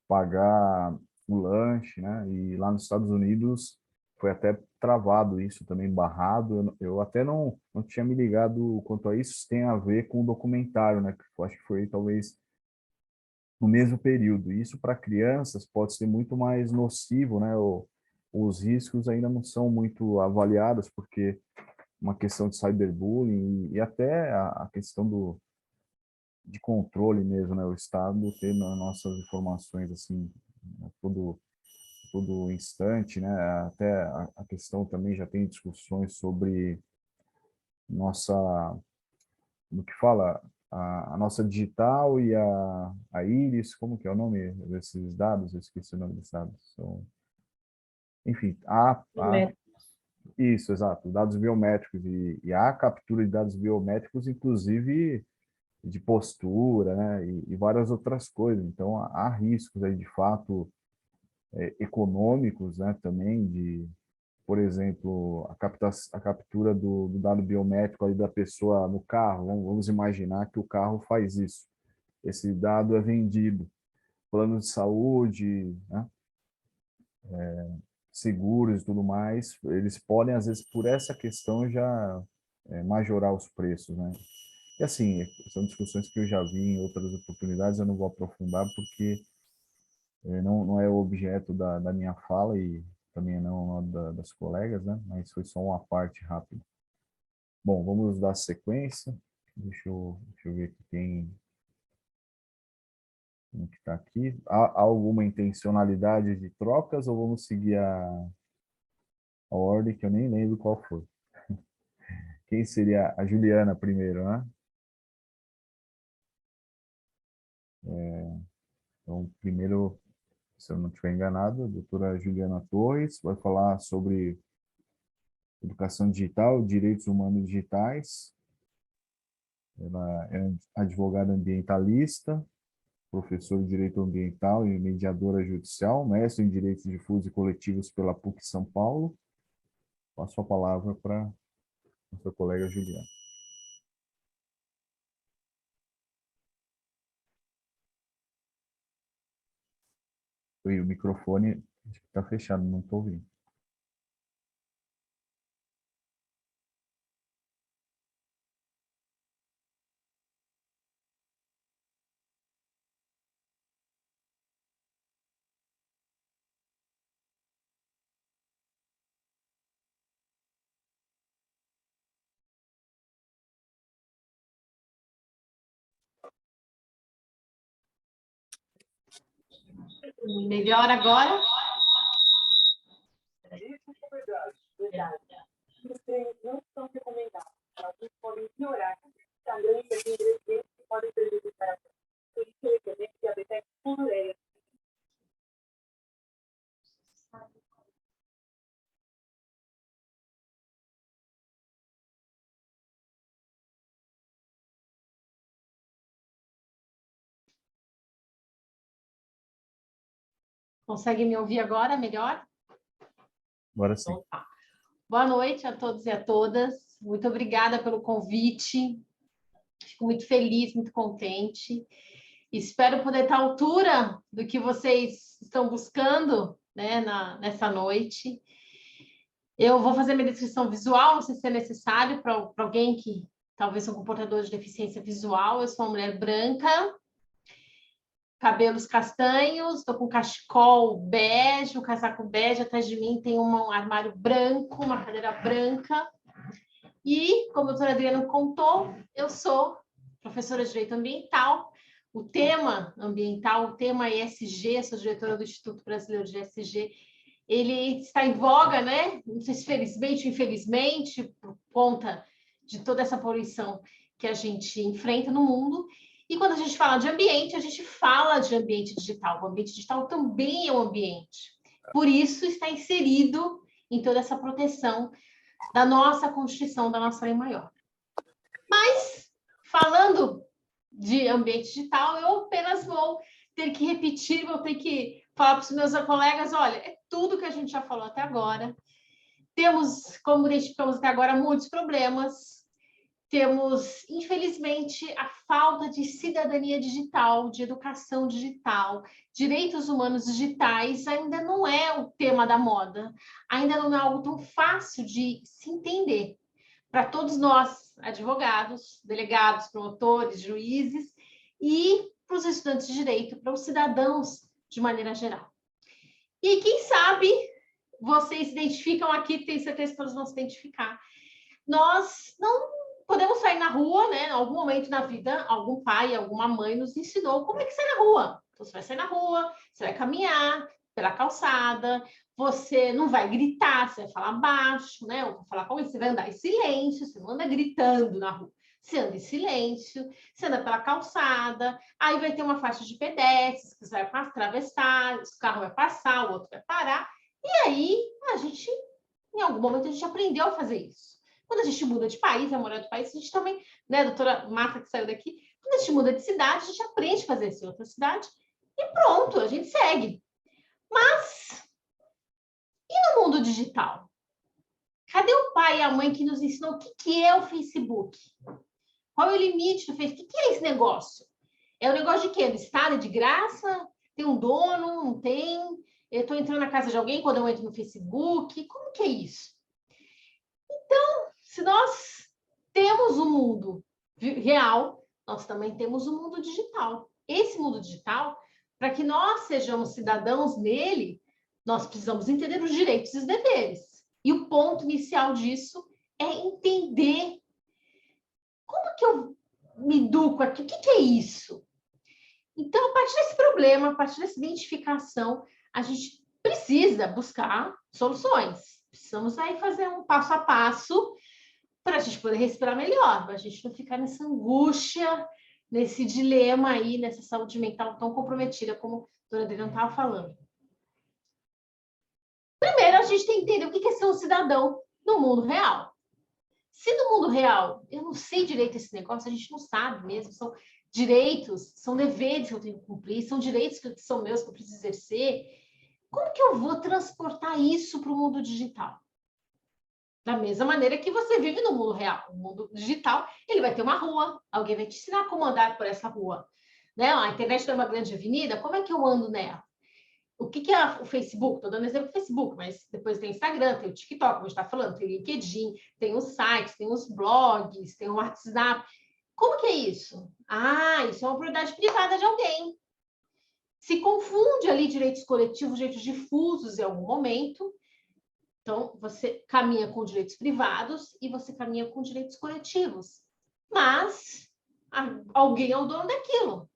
pagar o lanche, né? E lá nos Estados Unidos foi até travado isso também, barrado. Eu até não tinha me ligado quanto a isso, tem a ver com o documentário, né? Que eu acho que foi talvez no mesmo período. Isso para crianças pode ser muito mais nocivo, né? Os riscos ainda não são muito avaliados, porque uma questão de cyberbullying e até a questão de controle mesmo, né? O Estado ter nas nossas informações assim, todo instante, né? Até a questão também já tem discussões sobre nossa, no que fala, a nossa digital e a íris, como que é o nome desses dados? Eu esqueci o nome desses dados. Enfim, isso, exato, dados biométricos e a captura de dados biométricos, inclusive de postura, né, e várias outras coisas. Então, há riscos aí, de fato, econômicos, né, também de, por exemplo, a captura do dado biométrico aí da pessoa no carro. Vamos imaginar que o carro faz isso. Esse dado é vendido. Planos de saúde, né, seguros e tudo mais, eles podem, às vezes, por essa questão, já majorar os preços, né? E assim, são discussões que eu já vi em outras oportunidades, eu não vou aprofundar porque não é o objeto da minha fala e também não das colegas, né? Mas foi só uma parte rápida. Bom, vamos dar sequência. Deixa eu ver aqui quem que está aqui. Há alguma intencionalidade de trocas ou vamos seguir a ordem que eu nem lembro qual foi? Quem seria a Juliana primeiro, né? Então, primeiro, se eu não estiver enganado, a doutora Juliana Torres vai falar sobre educação digital, direitos humanos digitais. Ela é advogada ambientalista, professora de direito ambiental e mediadora judicial, mestre em direitos difusos e coletivos pela PUC São Paulo. Passo a palavra para a sua colega Juliana. E o microfone está fechado, não estou ouvindo. Melhor agora? Vocês não são recomendados. Alguns podem piorar. Também tem ingredientes que podem prejudicar a saúde. Por isso, eu recomendo diabetes com ureia. Consegue me ouvir agora melhor? Agora sim. Então, tá. Boa noite a todos e a todas. Muito obrigada pelo convite. Fico muito feliz, muito contente. Espero poder estar à altura do que vocês estão buscando né, nessa noite. Eu vou fazer minha descrição visual, não sei se é necessário para alguém que talvez seja um portador de deficiência visual. Eu sou uma mulher branca, cabelos castanhos, estou com cachecol bege, um casaco bege, atrás de mim tem um armário branco, uma cadeira branca. E, como a doutora Adriana contou, eu sou professora de Direito Ambiental. O tema ambiental, o tema ESG, sou diretora do Instituto Brasileiro de ESG, ele está em voga, né? Não sei se felizmente ou infelizmente, por conta de toda essa poluição que a gente enfrenta no mundo. E quando a gente fala de ambiente, a gente fala de ambiente digital. O ambiente digital também é um ambiente. Por isso, está inserido em toda essa proteção da nossa Constituição, da nossa lei maior. Mas, falando de ambiente digital, eu apenas vou ter que repetir, vou ter que falar para os meus colegas, olha, é tudo que a gente já falou até agora. Temos, como identificamos até agora, muitos problemas. Temos, infelizmente, a falta de cidadania digital, de educação digital, direitos humanos digitais ainda não é o tema da moda, ainda não é algo tão fácil de se entender. Para todos nós, advogados, delegados, promotores, juízes e para os estudantes de direito, para os cidadãos de maneira geral. E quem sabe vocês se identificam aqui, tenho certeza que todos vão se identificar. Nós não podemos sair na rua, né? Em algum momento na vida, algum pai, alguma mãe nos ensinou como é que sai na rua. Então, você vai sair na rua, você vai caminhar pela calçada, você não vai gritar, você vai falar baixo, né? Ou falar como você vai andar em silêncio, você não anda gritando na rua. Você anda em silêncio, você anda pela calçada, aí vai ter uma faixa de pedestres, que você vai atravessar, o carro vai passar, o outro vai parar, e aí a gente, em algum momento, a gente aprendeu a fazer isso. Quando a gente muda de país, a morar do país, a gente também, né, a doutora Marta que saiu daqui, quando a gente muda de cidade, a gente aprende a fazer isso em outra cidade e pronto, a gente segue. Mas, e no mundo digital? Cadê o pai e a mãe que nos ensinou o que é o Facebook? Qual é o limite do Facebook? O que é esse negócio? É um negócio de quê? Do Estado? É de graça? Tem um dono? Não tem? Eu estou entrando na casa de alguém quando eu entro no Facebook? Como que é isso? Então, se nós temos um mundo real, nós também temos um mundo digital. Esse mundo digital, para que nós sejamos cidadãos nele, nós precisamos entender os direitos e os deveres. E o ponto inicial disso é entender como que eu me educo aqui, o que é isso? Então, a partir desse problema, a partir dessa identificação, a gente precisa buscar soluções. Precisamos aí fazer um passo a passo para a gente poder respirar melhor, para a gente não ficar nessa angústia, nesse dilema aí, nessa saúde mental tão comprometida, como a doutora Adriana estava falando. Primeiro, a gente tem que entender o que é ser um cidadão no mundo real. Se no mundo real eu não sei direito esse negócio, a gente não sabe mesmo, são direitos, são deveres que eu tenho que cumprir, são direitos que são meus que eu preciso exercer. Como que eu vou transportar isso para o mundo digital? Da mesma maneira que você vive no mundo real. O mundo digital, ele vai ter uma rua, alguém vai te ensinar como andar por essa rua. Né? A internet é uma grande avenida, como é que eu ando nela? O que é o Facebook? Estou dando exemplo do Facebook, mas depois tem o Instagram, tem o TikTok, como a gente está falando, tem o LinkedIn, tem os sites, tem os blogs, tem o WhatsApp. Como que é isso? Ah, isso é uma propriedade privada de alguém. Se confunde ali direitos coletivos, direitos difusos em algum momento. Então, você caminha com direitos privados e você caminha com direitos coletivos. Mas alguém é o dono daquilo.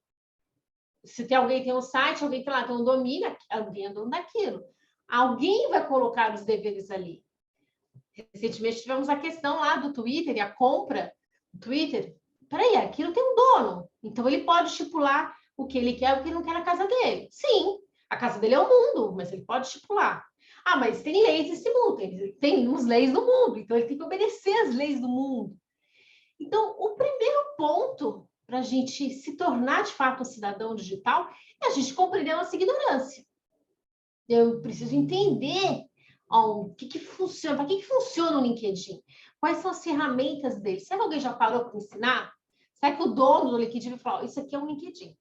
Se tem alguém que tem um site, alguém que lá tem um domínio, alguém é dono daquilo. Alguém vai colocar os deveres ali. Recentemente tivemos a questão lá do Twitter e a compra do Twitter. Peraí, aquilo tem um dono. Então, ele pode estipular o que ele quer e o que ele não quer na casa dele. Sim, a casa dele é o mundo, mas ele pode estipular. Ah, mas tem leis nesse mundo, tem umas leis no mundo, então ele tem que obedecer às leis do mundo. Então, o primeiro ponto para a gente se tornar, de fato, um cidadão digital é a gente compreender a nossa ignorância. Eu preciso entender o que funciona, para que funciona o LinkedIn? Quais são as ferramentas dele? Será que alguém já parou para ensinar? Será que o dono do LinkedIn vai falar, isso aqui é um LinkedIn?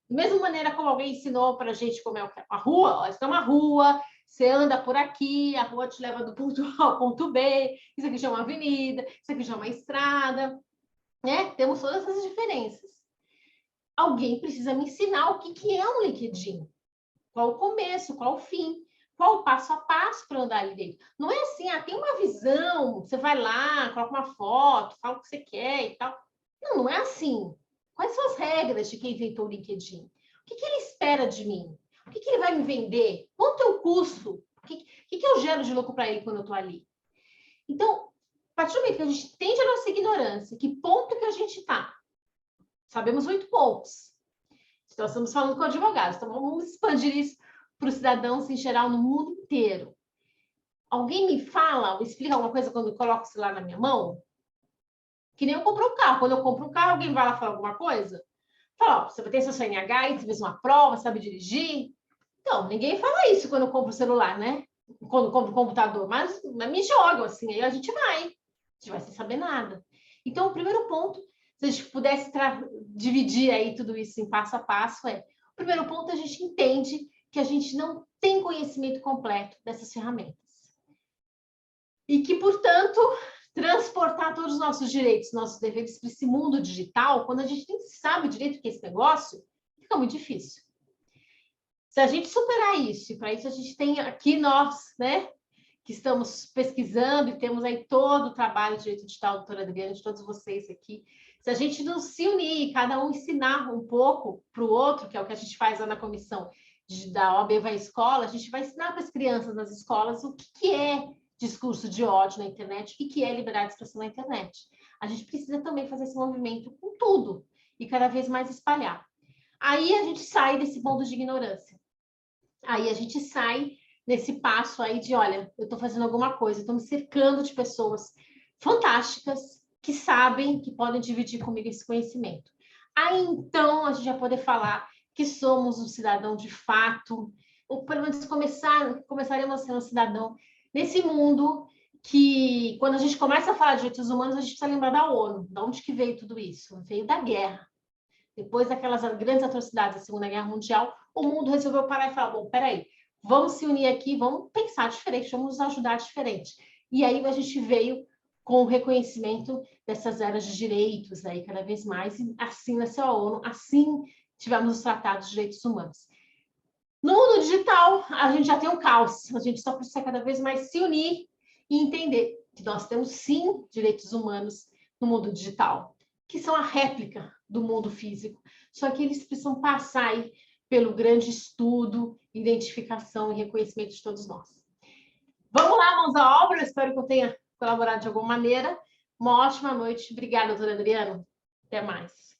Da mesma maneira como alguém ensinou para a gente como é a rua, ó, isso é uma rua, você anda por aqui, a rua te leva do ponto A ao ponto B, isso aqui já é uma avenida, isso aqui já é uma estrada, né? Temos todas essas diferenças. Alguém precisa me ensinar o que é um LinkedIn. Qual o começo, qual o fim, qual o passo a passo para andar ali dentro. Não é assim, tem uma visão, você vai lá, coloca uma foto, fala o que você quer e tal. Não, não é assim. Quais são as regras de quem inventou o LinkedIn? O que ele espera de mim? O que ele vai me vender? Quanto é o custo? O que eu gero de lucro para ele quando eu estou ali? Então, a partir do momento que a gente entende a nossa ignorância, que ponto que a gente está? Sabemos 8 pontos. Nós estamos falando com advogados, então vamos expandir isso para os cidadãos em geral no mundo inteiro. Alguém me fala, me explica alguma coisa quando eu coloco o celular na minha mão? Que nem eu compro um carro. Quando eu compro um carro, alguém vai lá falar alguma coisa? Fala, ó, você tem seu CNH, você fez uma prova, sabe dirigir? Então, ninguém fala isso quando eu compro o celular, né? Quando eu compro o computador, mas me jogam assim, aí a gente vai sem saber nada. Então, o primeiro ponto, se a gente pudesse dividir aí tudo isso em passo a passo, o primeiro ponto, a gente entende que a gente não tem conhecimento completo dessas ferramentas. E que, portanto, transportar todos os nossos direitos, nossos deveres para esse mundo digital, quando a gente nem sabe direito o que é esse negócio, fica muito difícil. Se a gente superar isso, e para isso a gente tem aqui nós, né, que estamos pesquisando e temos aí todo o trabalho de direito digital, doutora Adriana, de todos vocês aqui, se a gente não se unir, cada um ensinar um pouco para o outro, que é o que a gente faz lá na comissão da OAB Vai à Escola, a gente vai ensinar para as crianças nas escolas o que é discurso de ódio na internet, o que é liberdade de expressão na internet. A gente precisa também fazer esse movimento com tudo e cada vez mais espalhar. Aí a gente sai desse mundo de ignorância. Aí a gente sai nesse passo aí de, olha, eu estou fazendo alguma coisa, estou me cercando de pessoas fantásticas que sabem, que podem dividir comigo esse conhecimento. Aí, então, a gente vai poder falar que somos um cidadão de fato, ou pelo menos começaremos a ser um cidadão nesse mundo que, quando a gente começa a falar de direitos humanos, a gente precisa lembrar da ONU. De onde que veio tudo isso? Veio da guerra. Depois daquelas grandes atrocidades da Segunda Guerra Mundial, o mundo resolveu parar e falar, bom, peraí, vamos se unir aqui, vamos pensar diferente, vamos nos ajudar diferente. E aí a gente veio com o reconhecimento dessas eras de direitos, aí cada vez mais, e assim nasceu a ONU, assim tivemos os tratados de direitos humanos. No mundo digital, a gente já tem um caos, a gente só precisa cada vez mais se unir e entender que nós temos, sim, direitos humanos no mundo digital, que são a réplica do mundo físico, só que eles precisam passar aí pelo grande estudo, identificação e reconhecimento de todos nós. Vamos lá, mãos à obra, espero que eu tenha colaborado de alguma maneira. Uma ótima noite. Obrigada, doutora Adriana. Até mais.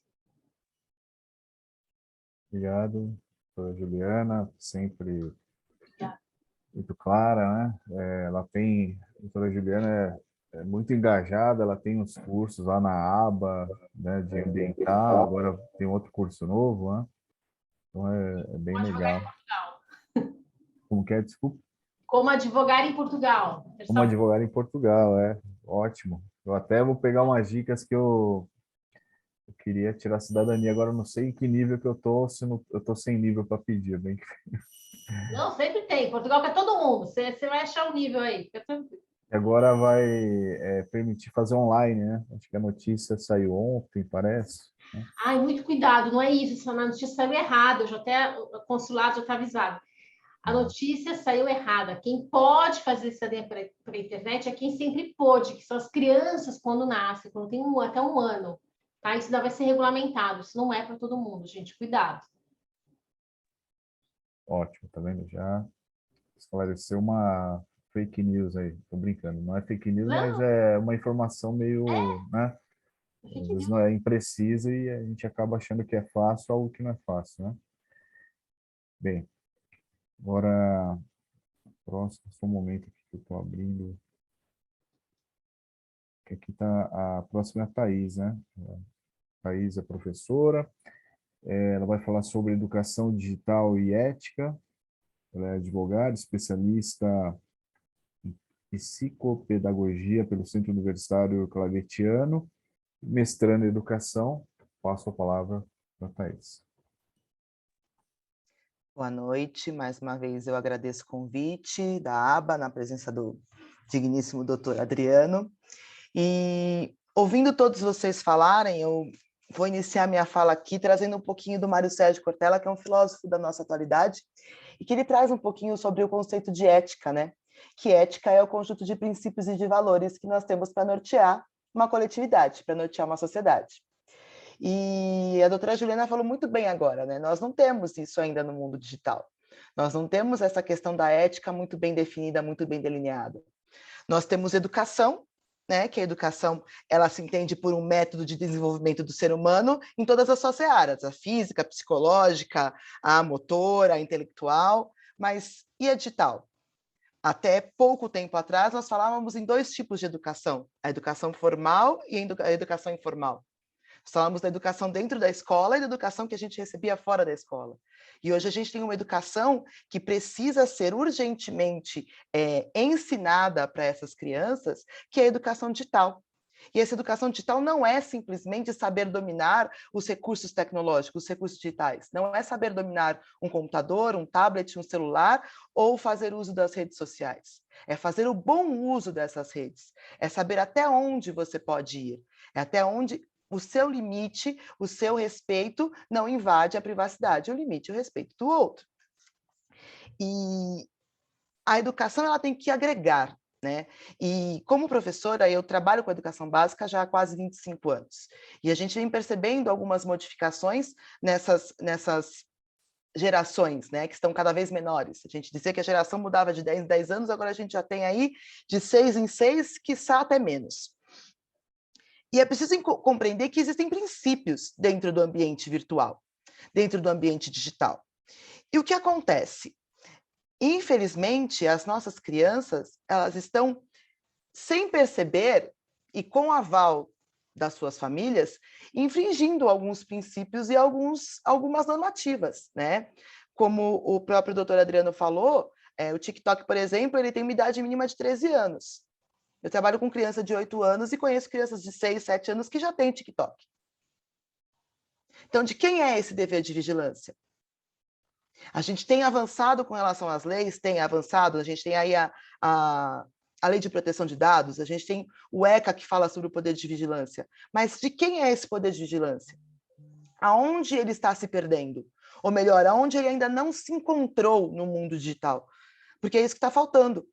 Obrigado, doutora Juliana, sempre muito clara, né? Ela tem, a doutora Juliana é muito engajada, ela tem uns cursos lá na aba, né, de ambiental, agora tem outro curso novo, né? Então é bem legal. Como que é? Desculpa. Como advogar em Portugal. Como advogar em Portugal, ótimo. Eu até vou pegar umas dicas que eu queria tirar a cidadania, agora eu não sei em que nível que eu tô, se não, eu tô sem nível para pedir, bem que... Não, sempre tem. Portugal quer todo mundo. Você vai achar o nível aí. Agora vai permitir fazer online, né? Acho que a notícia saiu ontem, parece. Ai, muito cuidado, não é isso. Essa notícia saiu errada. O consulado já está avisado. A notícia saiu errada. Quem pode fazer cidadania pela internet é quem sempre pôde, que são as crianças quando nascem, quando tem até um ano. Tá? Isso ainda vai ser regulamentado. Isso não é para todo mundo, gente. Cuidado. Ótimo, tá vendo? Já esclareceu uma fake news aí. Tô brincando. Não é fake news, mas é uma informação meio, né? Às vezes não é imprecisa e a gente acaba achando que é fácil algo que não é fácil, né? Bem, agora, próximo, só um momento aqui que eu estou abrindo. Que aqui está a próxima é a Thaís, né? A Thaís é professora, ela vai falar sobre educação digital e ética, ela é advogada, especialista em psicopedagogia pelo Centro Universitário Claretiano, mestrando em educação. Passo a palavra para a Thaís. Boa noite, mais uma vez eu agradeço o convite da ABA, na presença do digníssimo doutor Adriano, e ouvindo todos vocês falarem, eu vou iniciar minha fala aqui trazendo um pouquinho do Mário Sérgio Cortella, que é um filósofo da nossa atualidade, e que ele traz um pouquinho sobre o conceito de ética, né? Que ética é o conjunto de princípios e de valores que nós temos para nortear uma coletividade, para nortear uma sociedade. E a doutora Juliana falou muito bem agora, né? Nós não temos isso ainda no mundo digital. Nós não temos essa questão da ética muito bem definida, muito bem delineada. Nós temos educação, né? Que a educação ela se entende por um método de desenvolvimento do ser humano em todas as suas áreas, a física, a psicológica, a motora, a intelectual, mas e a digital? Até pouco tempo atrás, nós falávamos em dois tipos de educação, a educação formal e a educação informal. Nós falamos da educação dentro da escola e da educação que a gente recebia fora da escola. E hoje a gente tem uma educação que precisa ser urgentemente ensinada para essas crianças, que é a educação digital. E essa educação digital não é simplesmente saber dominar os recursos tecnológicos, os recursos digitais. Não é saber dominar um computador, um tablet, um celular ou fazer uso das redes sociais. É fazer o bom uso dessas redes. É saber até onde você pode ir. É até onde o seu limite, o seu respeito não invade a privacidade, o limite e o respeito do outro. E a educação ela tem que agregar, né? E como professora, eu trabalho com educação básica já há quase 25 anos. E a gente vem percebendo algumas modificações nessas gerações, né, que estão cada vez menores. A gente dizia que a geração mudava de 10 em 10 anos, agora a gente já tem aí de 6 em 6, quiçá até menos. E é preciso compreender que existem princípios dentro do ambiente virtual, dentro do ambiente digital. E o que acontece? Infelizmente, as nossas crianças, elas estão, sem perceber, e com aval das suas famílias, infringindo alguns princípios e algumas normativas, né? Como o próprio doutor Adriano falou, o TikTok, por exemplo, ele tem uma idade mínima de 13 anos. Eu trabalho com criança de 8 anos e conheço crianças de 6, 7 anos que já têm TikTok. Então, de quem é esse dever de vigilância? A gente tem avançado com relação às leis, tem avançado, a gente tem aí a Lei de Proteção de Dados, a gente tem o ECA que fala sobre o poder de vigilância. Mas de quem é esse poder de vigilância? Aonde ele está se perdendo? Ou melhor, aonde ele ainda não se encontrou no mundo digital? Porque é isso que está faltando.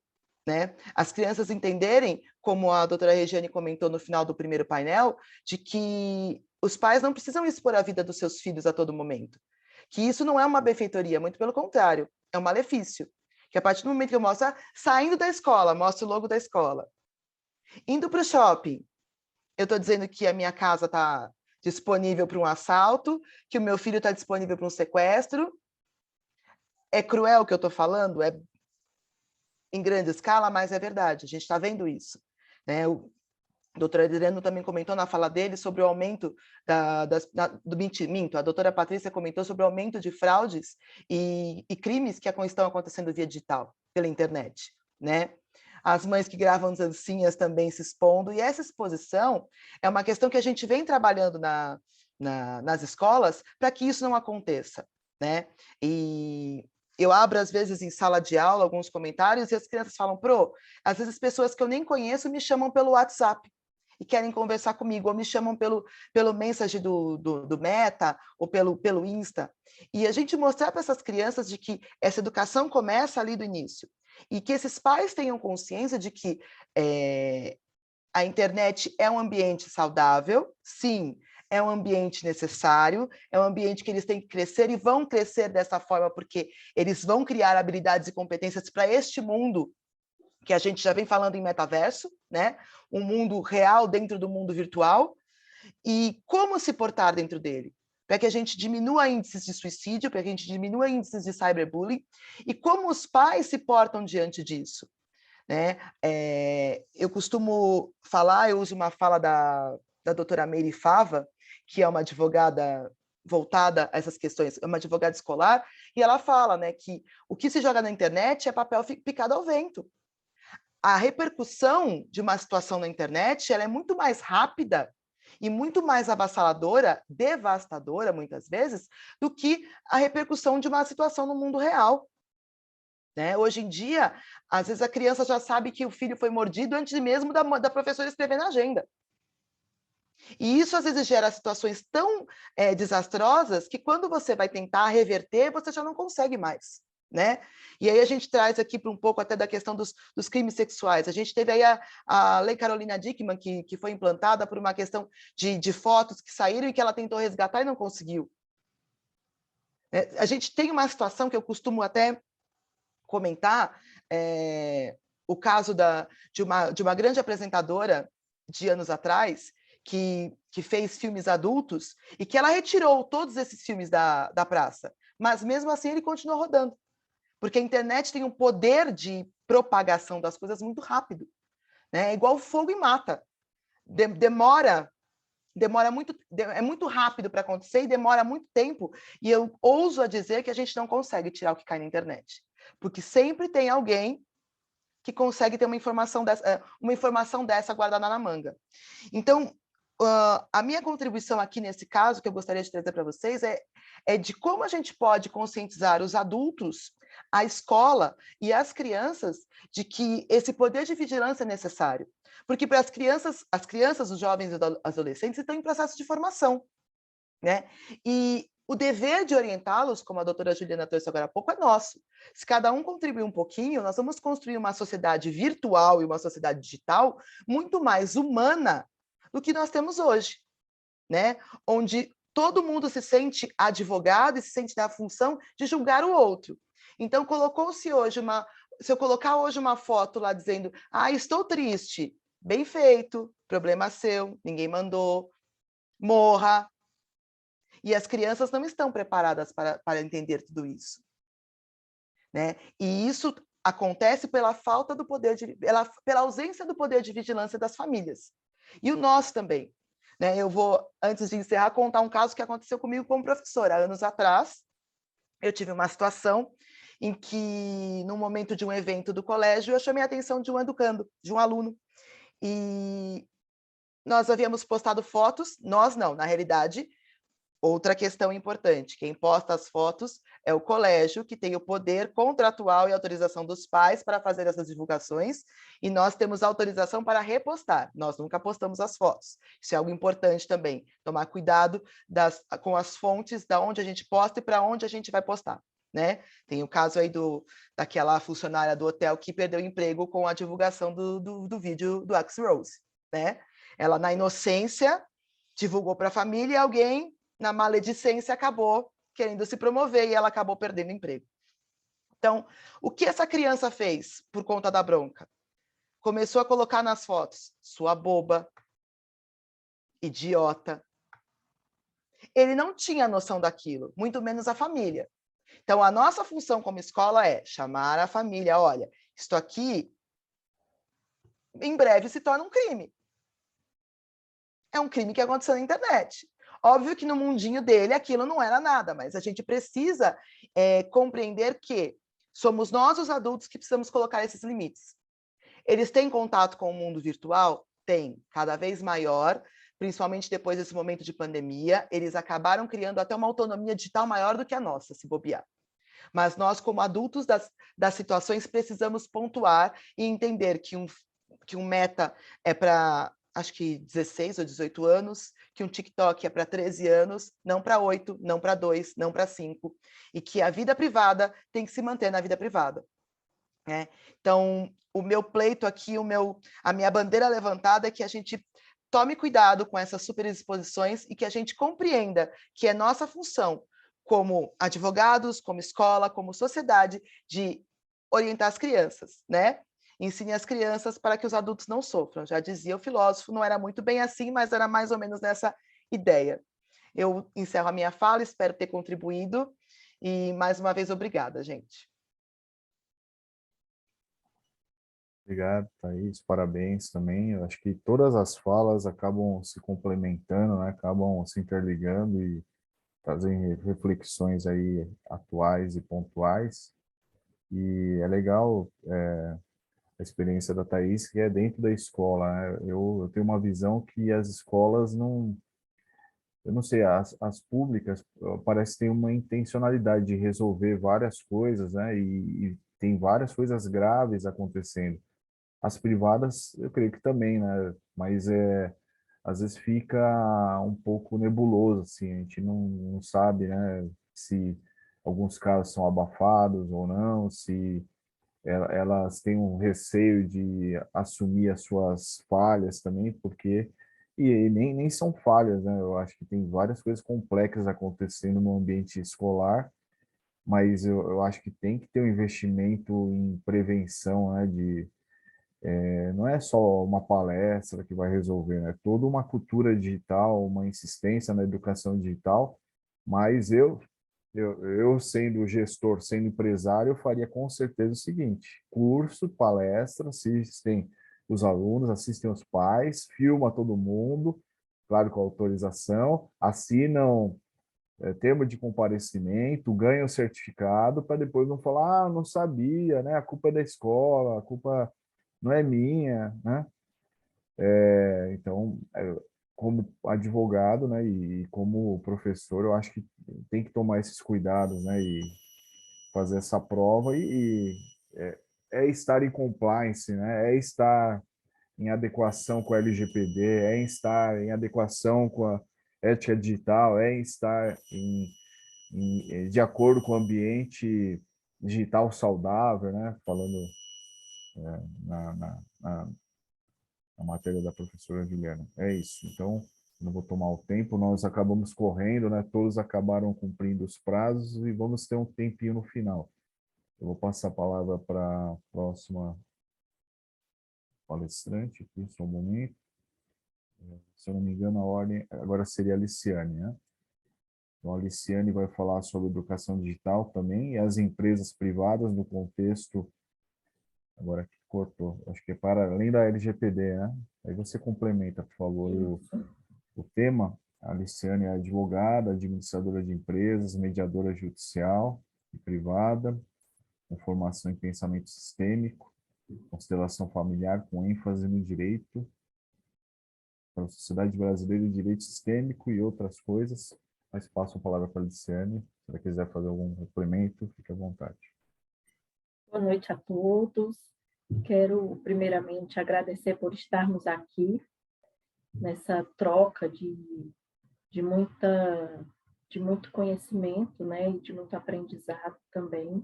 Né? As crianças entenderem, como a doutora Regiane comentou no final do primeiro painel, de que os pais não precisam expor a vida dos seus filhos a todo momento. Que isso não é uma benfeitoria, muito pelo contrário, é um malefício. Que a partir do momento que eu mostro, saindo da escola, mostro o logo da escola. Indo para o shopping, eu estou dizendo que a minha casa está disponível para um assalto, que o meu filho está disponível para um sequestro. É cruel o que eu estou falando? É em grande escala, mas é verdade, a gente está vendo isso. Né? O doutor Adriano também comentou na fala dele sobre o aumento do minto. A doutora Patrícia comentou sobre o aumento de fraudes e crimes que estão acontecendo via digital, pela internet. Né? As mães que gravam dancinhas também se expondo, e essa exposição é uma questão que a gente vem trabalhando nas escolas para que isso não aconteça. Né? E eu abro, às vezes, em sala de aula, alguns comentários, e as crianças falam, às vezes pessoas que eu nem conheço me chamam pelo WhatsApp e querem conversar comigo, ou me chamam pelo mensagem do Meta, ou pelo Insta. E a gente mostrar para essas crianças de que essa educação começa ali do início, e que esses pais tenham consciência de que a internet é um ambiente saudável, sim, é um ambiente necessário, é um ambiente que eles têm que crescer e vão crescer dessa forma porque eles vão criar habilidades e competências para este mundo que a gente já vem falando em metaverso, né? Um mundo real dentro do mundo virtual, e como se portar dentro dele, para que a gente diminua índices de suicídio, para que a gente diminua índices de cyberbullying, e como os pais se portam diante disso. Né? Eu costumo falar, eu uso uma fala da doutora Meire Fava, que é uma advogada voltada a essas questões, é uma advogada escolar, e ela fala, né, que o que se joga na internet é papel picado ao vento. A repercussão de uma situação na internet ela é muito mais rápida e muito mais avassaladora, devastadora, muitas vezes, do que a repercussão de uma situação no mundo real. Né? Hoje em dia, às vezes a criança já sabe que o filho foi mordido antes mesmo da professora escrever na agenda. E isso, às vezes, gera situações tão desastrosas que, quando você vai tentar reverter, você já não consegue mais. Né? E aí a gente traz aqui para um pouco até da questão dos crimes sexuais. A gente teve aí a Lei Carolina Dickmann, que foi implantada por uma questão de fotos que saíram e que ela tentou resgatar e não conseguiu. A gente tem uma situação que eu costumo até comentar, o caso de uma grande apresentadora de anos atrás, que fez filmes adultos, e que ela retirou todos esses filmes da praça, mas mesmo assim ele continuou rodando, porque a internet tem um poder de propagação das coisas muito rápido, né? É igual fogo e mata, demora muito, é muito rápido para acontecer e demora muito tempo, e eu ouso a dizer que a gente não consegue tirar o que cai na internet, porque sempre tem alguém que consegue ter uma informação dessa guardada na manga. Então, a minha contribuição aqui nesse caso, que eu gostaria de trazer para vocês, é de como a gente pode conscientizar os adultos, a escola e as crianças de que esse poder de vigilância é necessário. Porque para as crianças, os jovens e os adolescentes estão em processo de formação. Né? E o dever de orientá-los, como a doutora Juliana trouxe agora há pouco, é nosso. Se cada um contribuir um pouquinho, nós vamos construir uma sociedade virtual e uma sociedade digital muito mais humana do que nós temos hoje, né? Onde todo mundo se sente advogado e se sente na função de julgar o outro. Então, colocou-se hoje se eu colocar hoje uma foto lá dizendo, estou triste, bem feito, problema seu, ninguém mandou, morra. E as crianças não estão preparadas para entender tudo isso. Né? E isso acontece pela falta do poder pela ausência do poder de vigilância das famílias. E o nosso também. Né? Eu vou, antes de encerrar, contar um caso que aconteceu comigo como professora. Anos atrás, eu tive uma situação em que, no momento de um evento do colégio, eu chamei a atenção de um educando, de um aluno. E nós havíamos postado fotos, nós não, na realidade. Outra questão importante, quem posta as fotos é o colégio, que tem o poder contratual e autorização dos pais para fazer essas divulgações, e nós temos autorização para repostar, nós nunca postamos as fotos. Isso é algo importante também, tomar cuidado com as fontes, da onde a gente posta e para onde a gente vai postar. Né? Tem o caso aí daquela funcionária do hotel que perdeu o emprego com a divulgação do vídeo do Axl Rose. Né? Ela, na inocência, divulgou para a família e alguém, na maledicência, acabou querendo se promover e ela acabou perdendo o emprego. Então, o que essa criança fez por conta da bronca? Começou a colocar nas fotos, sua boba, idiota. Ele não tinha noção daquilo, muito menos a família. Então, a nossa função como escola é chamar a família, olha, isto aqui, em breve, se torna um crime. É um crime que aconteceu na internet. Óbvio que no mundinho dele aquilo não era nada, mas a gente precisa compreender que somos nós, os adultos, que precisamos colocar esses limites. Eles têm contato com o mundo virtual? Tem, cada vez maior, principalmente depois desse momento de pandemia. Eles acabaram criando até uma autonomia digital maior do que a nossa, se bobear. Mas nós, como adultos das situações, precisamos pontuar e entender que um meta é para, acho que 16 ou 18 anos, que um TikTok é para 13 anos, não para 8, não para 2, não para 5, e que a vida privada tem que se manter na vida privada. Né? Então, o meu pleito aqui, a minha bandeira levantada é que a gente tome cuidado com essas superexposições e que a gente compreenda que é nossa função, como advogados, como escola, como sociedade, de orientar as crianças, né? Ensine as crianças para que os adultos não sofram. Já dizia o filósofo, não era muito bem assim, mas era mais ou menos nessa ideia. Eu encerro a minha fala, espero ter contribuído e, mais uma vez, obrigada, gente. Obrigado, Thaís, parabéns também. Eu acho que todas as falas acabam se complementando, né? Acabam se interligando e trazem reflexões aí atuais e pontuais. E é legal a experiência da Thaís, que é dentro da escola, né? Eu tenho uma visão que as escolas não... Eu não sei, as públicas parece que tem uma intencionalidade de resolver várias coisas, né? E tem várias coisas graves acontecendo. As privadas, eu creio que também, né? Mas às vezes fica um pouco nebuloso, assim, a gente não sabe, né? Se alguns casos são abafados ou não, se elas têm um receio de assumir as suas falhas também, porque e nem são falhas, né? Eu acho que tem várias coisas complexas acontecendo no ambiente escolar, mas eu acho que tem que ter um investimento em prevenção, né? Não é só uma palestra que vai resolver, né? Toda uma cultura digital, uma insistência na educação digital, mas eu sendo gestor, sendo empresário, eu faria com certeza o seguinte: curso, palestra, assistem os alunos, assistem os pais, filma todo mundo, claro, com autorização, assinam termo de comparecimento, ganham certificado, para depois não falar, não sabia, né? A culpa é da escola, a culpa não é minha, né? Então, como advogado, né, e como professor, eu acho que tem que tomar esses cuidados, né, e fazer essa prova é estar em compliance, né, é estar em adequação com a LGPD, é estar em adequação com a ética digital, é estar de acordo com o ambiente digital saudável, né, falando na a matéria da professora Juliana. É isso. Então, não vou tomar o tempo, nós acabamos correndo, né? Todos acabaram cumprindo os prazos e vamos ter um tempinho no final. Eu vou passar a palavra para a próxima palestrante aqui, só um momento. Se eu não me engano, a ordem agora seria a Aliciane, né? Então, a Aliciane vai falar sobre educação digital também e as empresas privadas no contexto... Agora que cortou, acho que é para além da LGPD, né? Aí você complementa, por favor, o tema. A Aliciane é advogada, administradora de empresas, mediadora judicial e privada, com formação em pensamento sistêmico, constelação familiar com ênfase no direito, para a Sociedade Brasileira de Direito Sistêmico e outras coisas. Mas passo a palavra para a Aliciane. Se ela quiser fazer algum complemento, fique à vontade. Boa noite a todos. Quero, primeiramente, agradecer por estarmos aqui nessa troca de muito conhecimento, né, e de muito aprendizado também.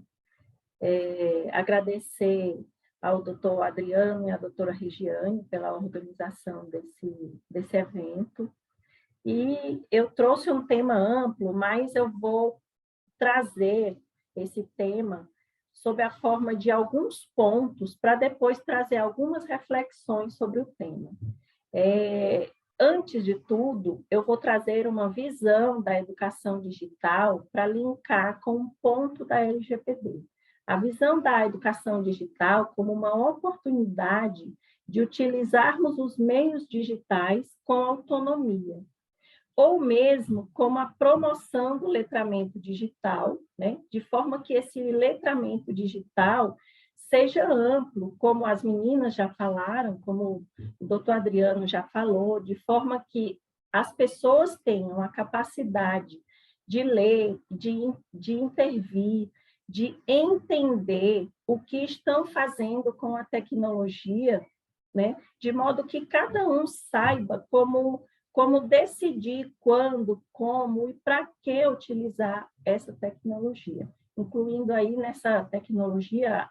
Agradecer ao doutor Adriano e à doutora Regiane pela organização desse evento. E eu trouxe um tema amplo, mas eu vou trazer esse tema sob a forma de alguns pontos, para depois trazer algumas reflexões sobre o tema. Antes de tudo, eu vou trazer uma visão da educação digital para linkar com um ponto da LGPD. A visão da educação digital como uma oportunidade de utilizarmos os meios digitais com autonomia, ou mesmo como a promoção do letramento digital, né? De forma que esse letramento digital seja amplo, como as meninas já falaram, como o doutor Adriano já falou, de forma que as pessoas tenham a capacidade de ler, de intervir, de entender o que estão fazendo com a tecnologia, né? De modo que cada um saiba como decidir quando, como e para que utilizar essa tecnologia, incluindo aí nessa tecnologia,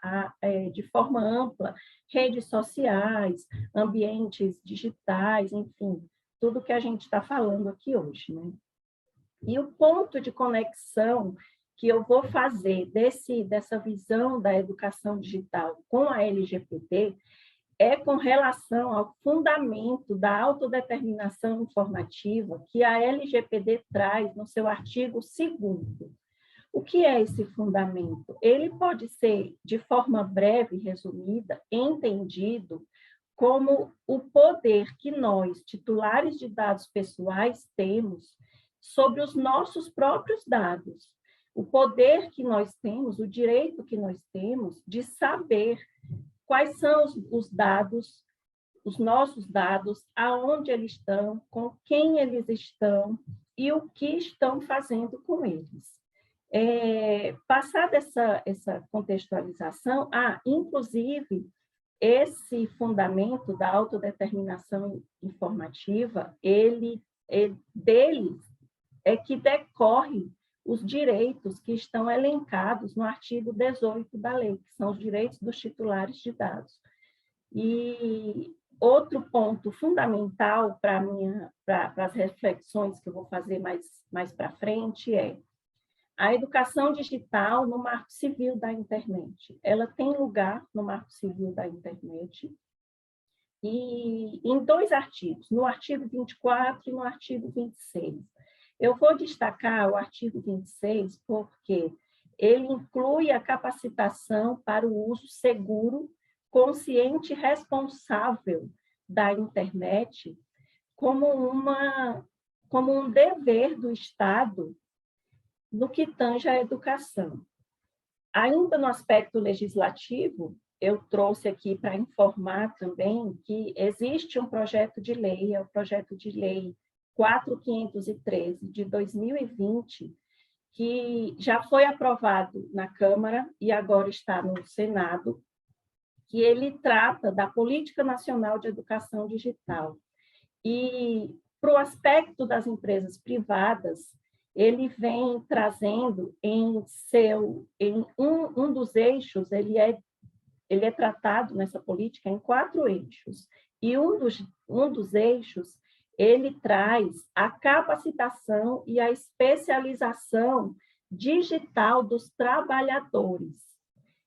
de forma ampla, redes sociais, ambientes digitais, enfim, tudo que a gente está falando aqui hoje, né? E o ponto de conexão que eu vou fazer dessa visão da educação digital com a LGPD é com relação ao fundamento da autodeterminação informativa que a LGPD traz no seu artigo 2º. O que é esse fundamento? Ele pode ser, de forma breve e resumida, entendido como o poder que nós, titulares de dados pessoais, temos sobre os nossos próprios dados. O poder que nós temos, o direito que nós temos de saber quais são os dados, os nossos dados, aonde eles estão, com quem eles estão e o que estão fazendo com eles. Passada essa contextualização, inclusive, esse fundamento da autodeterminação informativa, deles é que decorre os direitos que estão elencados no artigo 18 da lei, que são os direitos dos titulares de dados. E outro ponto fundamental para as reflexões que eu vou fazer mais para frente é a educação digital no marco civil da internet. Ela tem lugar no marco civil da internet e em 2 artigos, no artigo 24 e no artigo 26. Eu vou destacar o artigo 26 porque ele inclui a capacitação para o uso seguro, consciente e responsável da internet como um dever do Estado no que tange à educação. Ainda no aspecto legislativo, eu trouxe aqui para informar também que existe um projeto de lei, é o projeto de lei 4513 de 2020, que já foi aprovado na Câmara e agora está no Senado, que ele trata da Política Nacional de Educação Digital. E para o aspecto das empresas privadas, ele vem trazendo em um dos eixos, ele é tratado nessa política em 4 eixos, e um dos eixos, ele traz a capacitação e a especialização digital dos trabalhadores.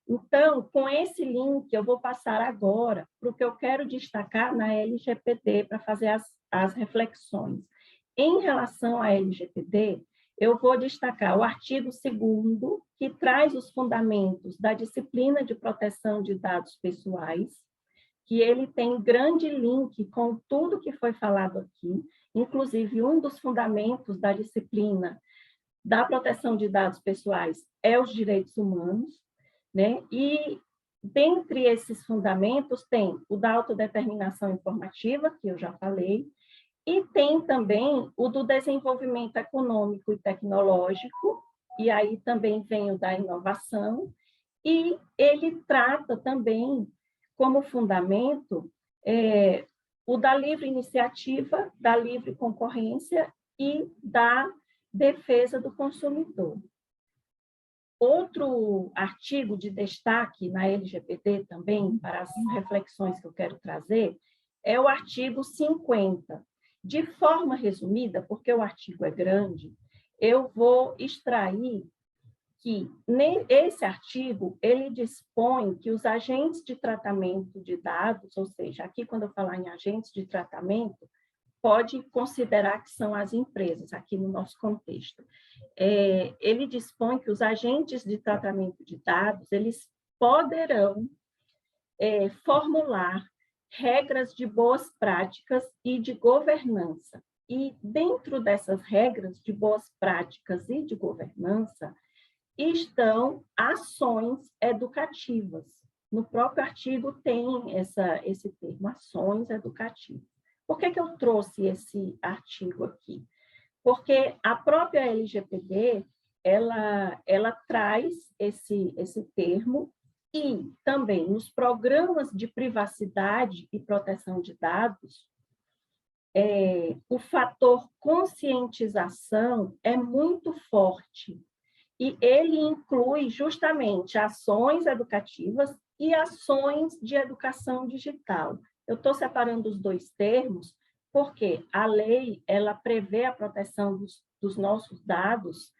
Então, com esse link, eu vou passar agora para o que eu quero destacar na LGPD, para fazer as reflexões. Em relação à LGPD, eu vou destacar o artigo 2º, que traz os fundamentos da disciplina de proteção de dados pessoais, que ele tem grande link com tudo que foi falado aqui, inclusive um dos fundamentos da disciplina da proteção de dados pessoais é os direitos humanos, né? E dentre esses fundamentos tem o da autodeterminação informativa, que eu já falei, e tem também o do desenvolvimento econômico e tecnológico, e aí também vem o da inovação, e ele trata também como fundamento o da livre iniciativa, da livre concorrência e da defesa do consumidor. Outro artigo de destaque na LGPD também, para as reflexões que eu quero trazer, é o artigo 50. De forma resumida, porque o artigo é grande, eu vou extrair que esse artigo, ele dispõe que os agentes de tratamento de dados, ou seja, aqui quando eu falar em agentes de tratamento, pode considerar que são as empresas, aqui no nosso contexto. Ele dispõe que os agentes de tratamento de dados, eles poderão formular regras de boas práticas e de governança. E dentro dessas regras de boas práticas e de governança, estão ações educativas. No próprio artigo tem esse termo, ações educativas. Por que eu trouxe esse artigo aqui? Porque a própria LGPD, ela traz esse termo e também nos programas de privacidade e proteção de dados, o fator conscientização é muito forte e ele inclui justamente ações educativas e ações de educação digital. Eu estou separando os 2 termos porque a lei ela prevê a proteção dos nossos dados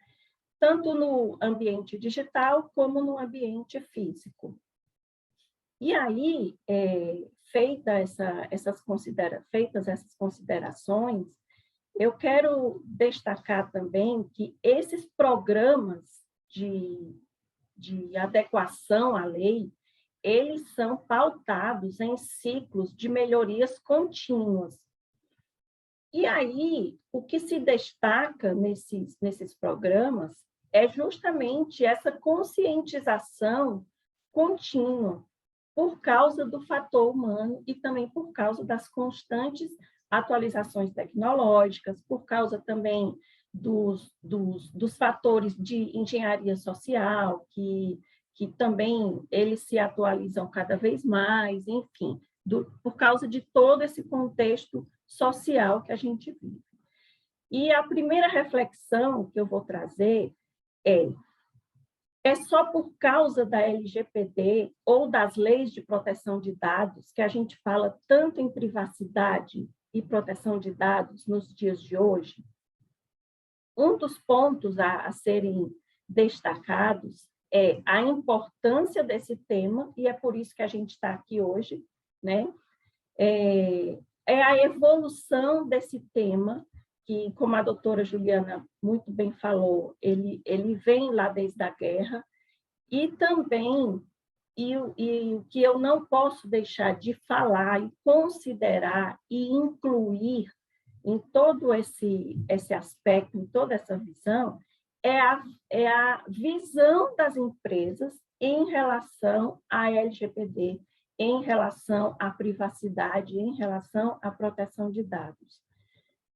tanto no ambiente digital como no ambiente físico. E aí, feitas essas considerações, eu quero destacar também que esses programas de adequação à lei, eles são pautados em ciclos de melhorias contínuas. E aí, o que se destaca nesses programas é justamente essa conscientização contínua. por causa do fator humano e também por causa das constantes atualizações tecnológicas, por causa também dos fatores de engenharia social, que também eles se atualizam cada vez mais, enfim, por causa de todo esse contexto social que a gente vive. E a primeira reflexão que eu vou trazer é só por causa da LGPD ou das leis de proteção de dados que a gente fala tanto em privacidade e proteção de dados nos dias de hoje? Um dos pontos a serem destacados é a importância desse tema, e é por isso que a gente está aqui hoje, né? É a evolução desse tema, que, como a doutora Juliana muito bem falou, ele vem lá desde a guerra, e também, o que eu não posso deixar de falar e considerar e incluir em todo esse aspecto, em toda essa visão, é a visão das empresas em relação à LGPD, em relação à privacidade, em relação à proteção de dados.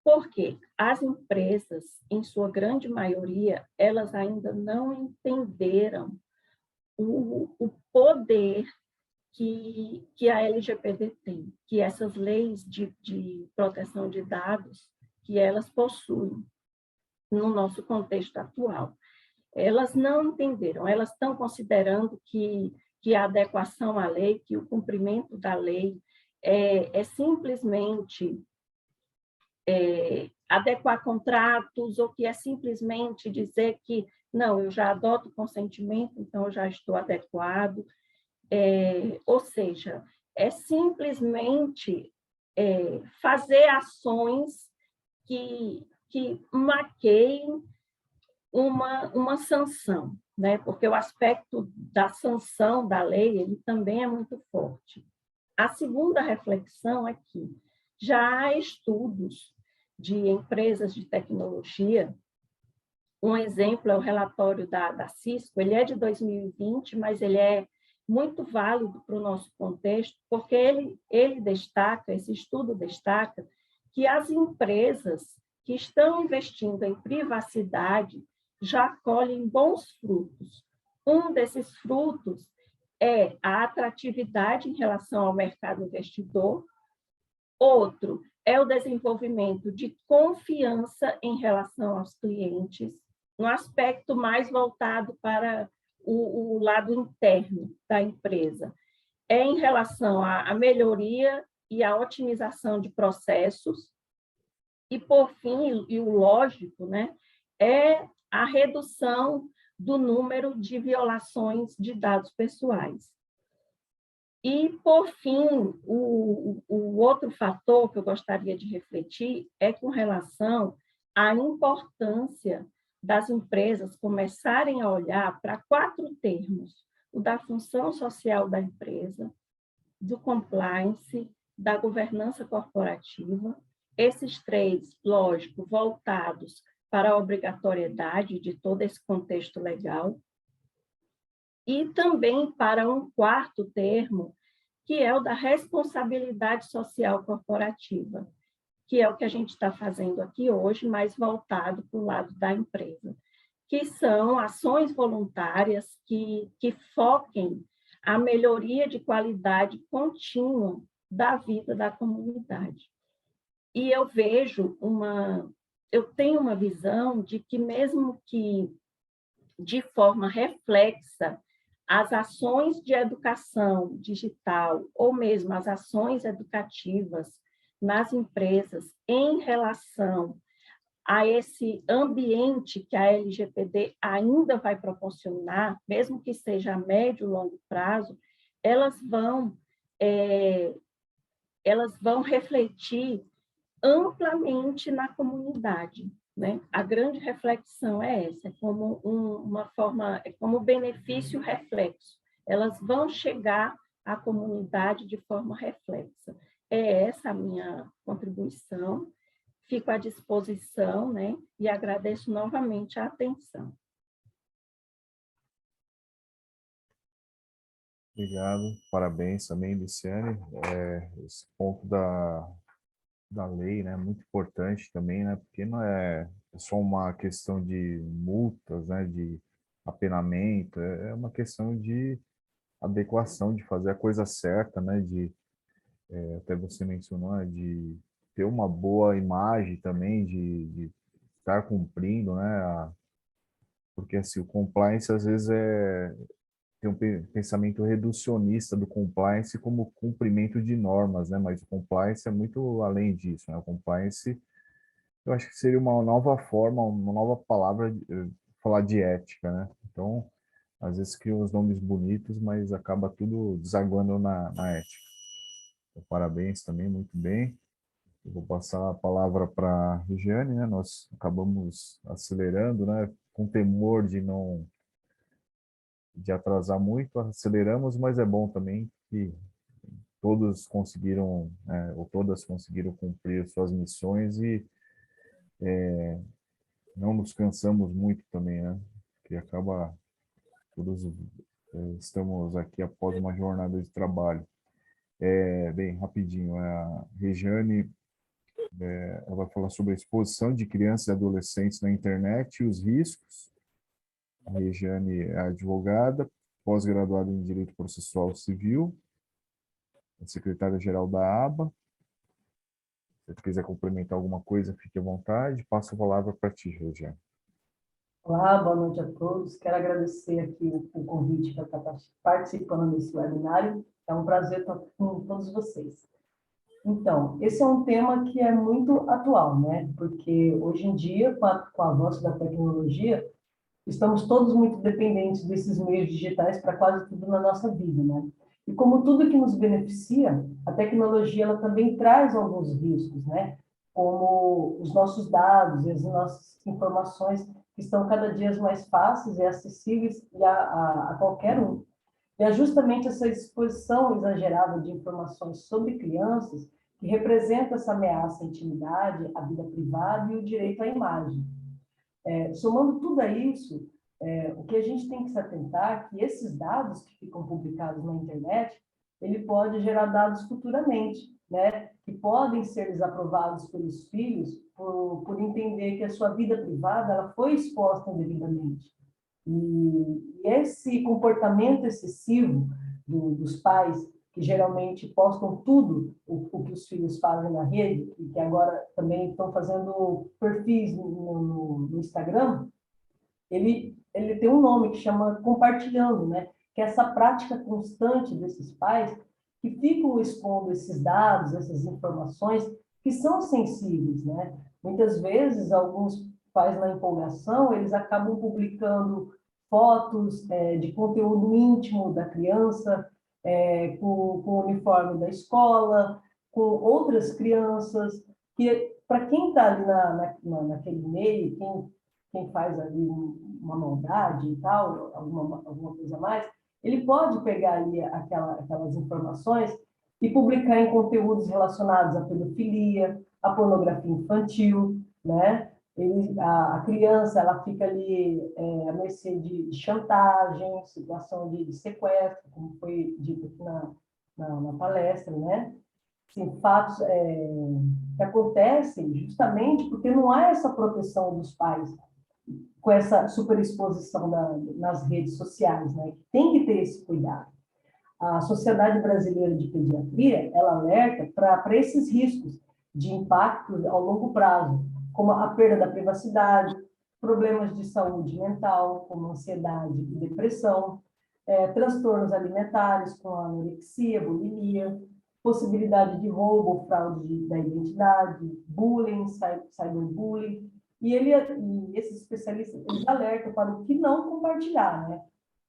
Porque as empresas, em sua grande maioria, elas ainda não entenderam o poder que a LGPD tem, que essas leis de proteção de dados, que elas possuem no nosso contexto atual. Elas não entenderam, elas estão considerando que a adequação à lei, que o cumprimento da lei é simplesmente adequar contratos, ou que é simplesmente dizer que, não, eu já adoto o consentimento, então eu já estou adequado. Ou seja, é simplesmente fazer ações que maqueiem uma sanção, né? Porque o aspecto da sanção da lei ele também é muito forte. A segunda reflexão é que já há estudos de empresas de tecnologia. Um exemplo é o relatório da Cisco, ele é de 2020, mas ele é muito válido para o nosso contexto, porque ele destaca, esse estudo destaca, que as empresas que estão investindo em privacidade já colhem bons frutos. Um desses frutos é a atratividade em relação ao mercado investidor. Outro é o desenvolvimento de confiança em relação aos clientes, no aspecto mais voltado para o lado interno da empresa. É em relação à melhoria e à otimização de processos. E, por fim, e o lógico, né, é a redução do número de violações de dados pessoais. E, por fim, o outro fator que eu gostaria de refletir é com relação à importância das empresas começarem a olhar para 4 termos: o da função social da empresa, do compliance, da governança corporativa. Esses 3, lógico, voltados para a obrigatoriedade de todo esse contexto legal, e também para um 4º termo, que é o da responsabilidade social corporativa, que é o que a gente está fazendo aqui hoje, mas voltado para o lado da empresa, que são ações voluntárias que foquem a melhoria de qualidade contínua da vida da comunidade. E eu tenho uma visão de que, mesmo que de forma reflexa, as ações de educação digital, ou mesmo as ações educativas nas empresas em relação a esse ambiente que a LGPD ainda vai proporcionar, mesmo que seja a médio e longo prazo, elas vão refletir amplamente na comunidade, né? A grande reflexão é essa, como uma forma, como benefício reflexo. Elas vão chegar à comunidade de forma reflexa. É essa a minha contribuição. Fico à disposição, né? E agradeço novamente a atenção. Obrigado, parabéns também, Luciane. Esse ponto da lei, né, muito importante também, né, porque não é só uma questão de multas, né, de apenamento, é uma questão de adequação, de fazer a coisa certa, né, até você mencionou, né, de ter uma boa imagem também, de estar cumprindo, né, porque assim, o compliance às vezes tem um pensamento reducionista do compliance como cumprimento de normas, né, mas o compliance é muito além disso, né, o compliance eu acho que seria uma nova forma, uma nova palavra, falar de ética, né? Então, às vezes criam os nomes bonitos, mas acaba tudo desaguando na ética. Então, parabéns também, muito bem. Eu vou passar a palavra para a Regiane, né? Nós acabamos acelerando, né? Com temor de atrasar muito, aceleramos, mas é bom também que todos conseguiram, ou todas conseguiram cumprir suas missões e não nos cansamos muito também, né? Que acaba todos estamos aqui após uma jornada de trabalho. Bem, rapidinho, a Regiane ela vai falar sobre a exposição de crianças e adolescentes na internet e os riscos. A Regiane é advogada, pós-graduada em Direito Processual Civil, é secretária-geral da ABA. Se você quiser complementar alguma coisa, fique à vontade. Passo a palavra para ti, Regiane. Olá, boa noite a todos. Quero agradecer aqui o convite para estar participando desse webinário. É um prazer estar com todos vocês. Então, esse é um tema que é muito atual, né? Porque hoje em dia, com o avanço da tecnologia, estamos todos muito dependentes desses meios digitais para quase tudo na nossa vida, né? E como tudo que nos beneficia, a tecnologia ela também traz alguns riscos, né? Como os nossos dados e as nossas informações que estão cada dia mais fáceis e acessíveis a qualquer um. E é justamente essa exposição exagerada de informações sobre crianças que representa essa ameaça à intimidade, à vida privada e o direito à imagem. Somando tudo a isso, o que a gente tem que se atentar é que esses dados que ficam publicados na internet, ele pode gerar dados futuramente, né, que podem ser desaprovados pelos filhos por entender que a sua vida privada ela foi exposta indevidamente. E esse comportamento excessivo dos pais, que geralmente postam tudo o que os filhos fazem na rede, e que agora também estão fazendo perfis no Instagram, ele tem um nome que chama compartilhando, né? Que é essa prática constante desses pais que ficam expondo esses dados, essas informações que são sensíveis, né? Muitas vezes, alguns pais, na empolgação, eles acabam publicando fotos de conteúdo íntimo da criança, com o uniforme da escola, com outras crianças, que para quem está ali naquele meio, quem faz ali uma maldade e tal, alguma coisa a mais, ele pode pegar ali aquelas informações e publicar em conteúdos relacionados à pedofilia, à pornografia infantil, né? A criança ela fica ali à mercê de chantagem, situação de sequestro, como foi dito aqui na palestra, né? Assim, fatos que acontecem justamente porque não há essa proteção dos pais com essa superexposição nas redes sociais, né? Tem que ter esse cuidado. A Sociedade Brasileira de Pediatria, ela alerta para esses riscos de impacto ao longo prazo, como a perda da privacidade, problemas de saúde mental, como ansiedade e depressão, transtornos alimentares, como a anorexia, bulimia, possibilidade de roubo ou fraude da identidade, bullying, cyberbullying, e esses especialistas eles alertam para o que não compartilhar, né?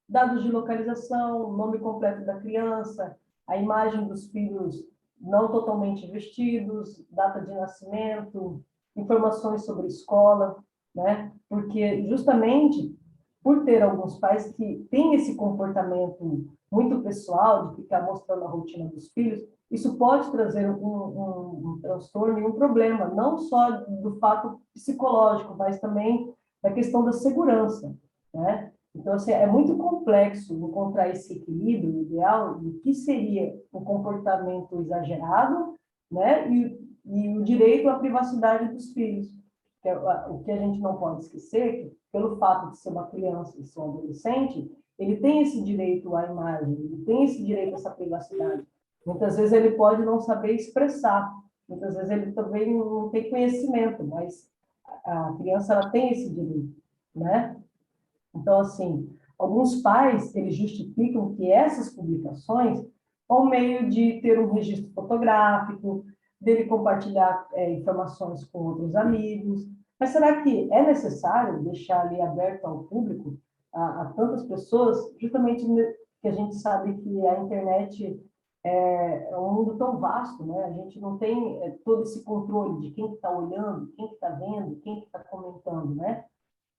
Dados de localização, nome completo da criança, a imagem dos filhos não totalmente vestidos, data de nascimento, informações sobre escola, né? Porque justamente por ter alguns pais que têm esse comportamento muito pessoal de ficar mostrando a rotina dos filhos, isso pode trazer um transtorno e um problema, não só do fato psicológico, mas também da questão da segurança, né? Então, assim, é muito complexo encontrar esse equilíbrio ideal do que seria um comportamento exagerado, né, e o direito à privacidade dos filhos. Que é o que a gente não pode esquecer, que pelo fato de ser uma criança e ser um adolescente, ele tem esse direito à imagem, ele tem esse direito a essa privacidade. Muitas vezes ele pode não saber expressar, muitas vezes ele também não tem conhecimento, mas a criança ela tem esse direito, né? Então, assim, alguns pais, eles justificam que essas publicações, ao meio de ter um registro fotográfico, dele compartilhar informações com outros amigos, mas será que é necessário deixar ali aberto ao público, a tantas pessoas, justamente que a gente sabe que a internet é um mundo tão vasto, né? A gente não tem todo esse controle de quem está olhando, quem está vendo, quem está comentando, né?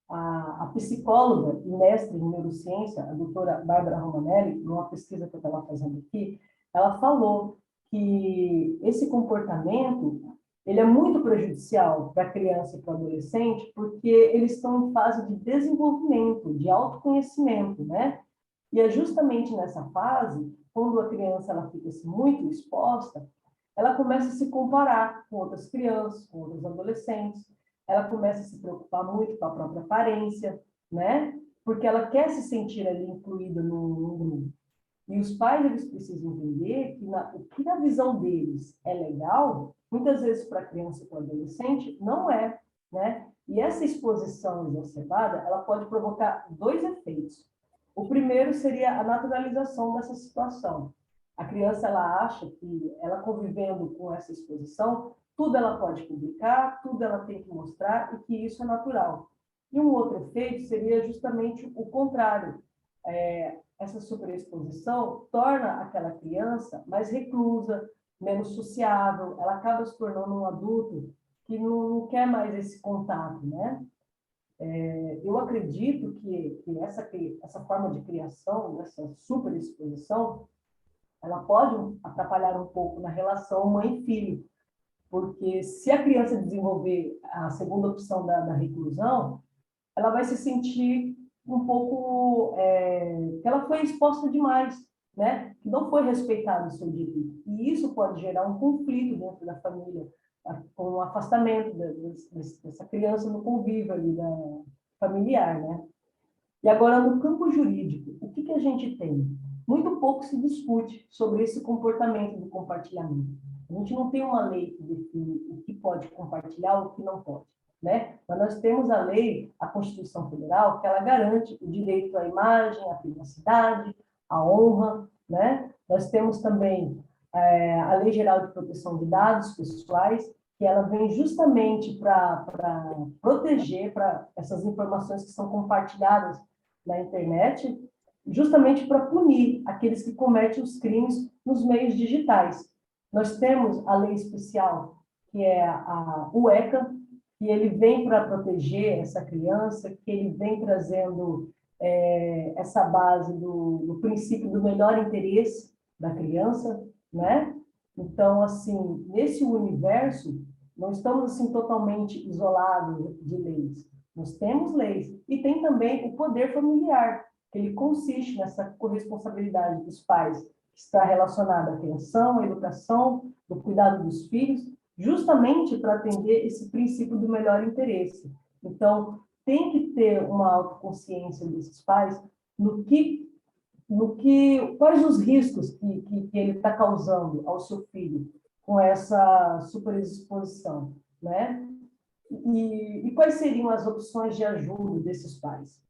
A psicóloga e mestre em neurociência, a doutora Bárbara Romanelli, numa pesquisa que eu estava fazendo aqui, ela falou que esse comportamento ele é muito prejudicial para a criança e para o adolescente, porque eles estão em fase de desenvolvimento, de autoconhecimento, né? E é justamente nessa fase, quando a criança ela fica assim, muito exposta, ela começa a se comparar com outras crianças, com outros adolescentes, ela começa a se preocupar muito com a própria aparência, né? Porque ela quer se sentir ali incluída no grupo. E os pais, eles precisam entender que o que na visão deles é legal, muitas vezes para a criança e para o adolescente, não é, né? E essa exposição exacerbada, ela pode provocar dois efeitos. O primeiro seria a naturalização dessa situação. A criança, ela acha que ela convivendo com essa exposição, tudo ela pode publicar, tudo ela tem que mostrar e que isso é natural. E um outro efeito seria justamente o contrário. Essa superexposição torna aquela criança mais reclusa, menos sociável, ela acaba se tornando um adulto que não quer mais esse contato, né? Eu acredito que essa forma de criação, essa superexposição, ela pode atrapalhar um pouco na relação mãe-filho, porque se a criança desenvolver a segunda opção da reclusão, ela vai se sentir um pouco que ela foi exposta demais, né? Que não foi respeitado o seu direito. E isso pode gerar um conflito dentro da família, com o afastamento dessa criança no convívio ali familiar, né? E agora, no campo jurídico, o que a gente tem? Muito pouco se discute sobre esse comportamento do compartilhamento. A gente não tem uma lei que define o que pode compartilhar e o que não pode, né? Mas nós temos a lei, a Constituição Federal, que ela garante o direito à imagem, à privacidade, à honra, né? Nós temos também a Lei Geral de Proteção de Dados Pessoais, que ela vem justamente para proteger para essas informações que são compartilhadas na internet, justamente para punir aqueles que cometem os crimes nos meios digitais. Nós temos a lei especial, que é o ECA, que ele vem para proteger essa criança, que ele vem trazendo essa base do princípio do melhor interesse da criança, né? Então, assim, nesse universo, não estamos assim totalmente isolados de leis. Nós temos leis e tem também o poder familiar, que ele consiste nessa corresponsabilidade dos pais, que está relacionada à criação, à educação, do cuidado dos filhos, justamente para atender esse princípio do melhor interesse. Então, tem que ter uma autoconsciência desses pais quais os riscos que ele está causando ao seu filho com essa superexposição, né? E quais seriam as opções de ajuda desses pais?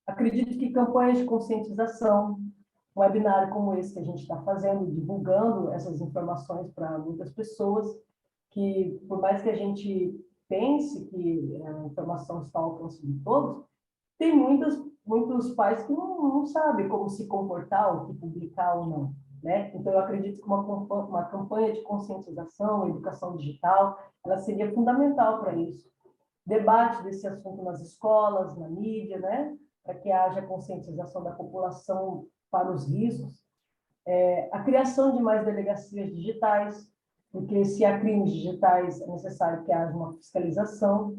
Acredito que campanhas de conscientização, um webinário como esse que a gente está fazendo, divulgando essas informações para muitas pessoas, que por mais que a gente pense que a informação está ao alcance de todos, tem muitos pais que não sabem como se comportar, o que publicar ou não, né? Então, eu acredito que uma campanha de conscientização, educação digital, ela seria fundamental para isso. Debate desse assunto nas escolas, na mídia, né? Para que haja conscientização da população para os riscos. A criação de mais delegacias digitais, porque se há crimes digitais é necessário que haja uma fiscalização.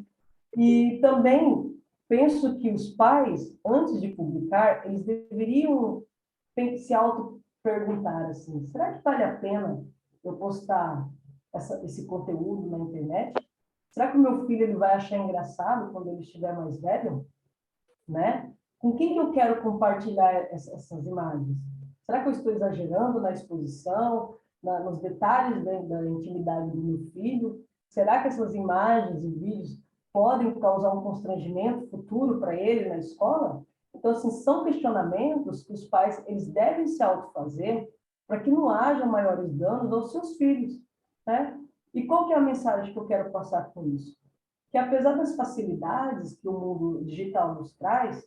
E também penso que os pais, antes de publicar, eles deveriam se auto-perguntar assim, será que vale a pena eu postar esse conteúdo na internet? Será que o meu filho ele vai achar engraçado quando ele estiver mais velho? Né? Com quem que eu quero compartilhar essas imagens? Será que eu estou exagerando na exposição, nos detalhes da intimidade do meu filho? Será que essas imagens e vídeos podem causar um constrangimento futuro para ele na escola? Então, assim, são questionamentos que os pais eles devem se autofazer para que não haja maiores danos aos seus filhos, né? E qual que é a mensagem que eu quero passar com isso? Que apesar das facilidades que o mundo digital nos traz,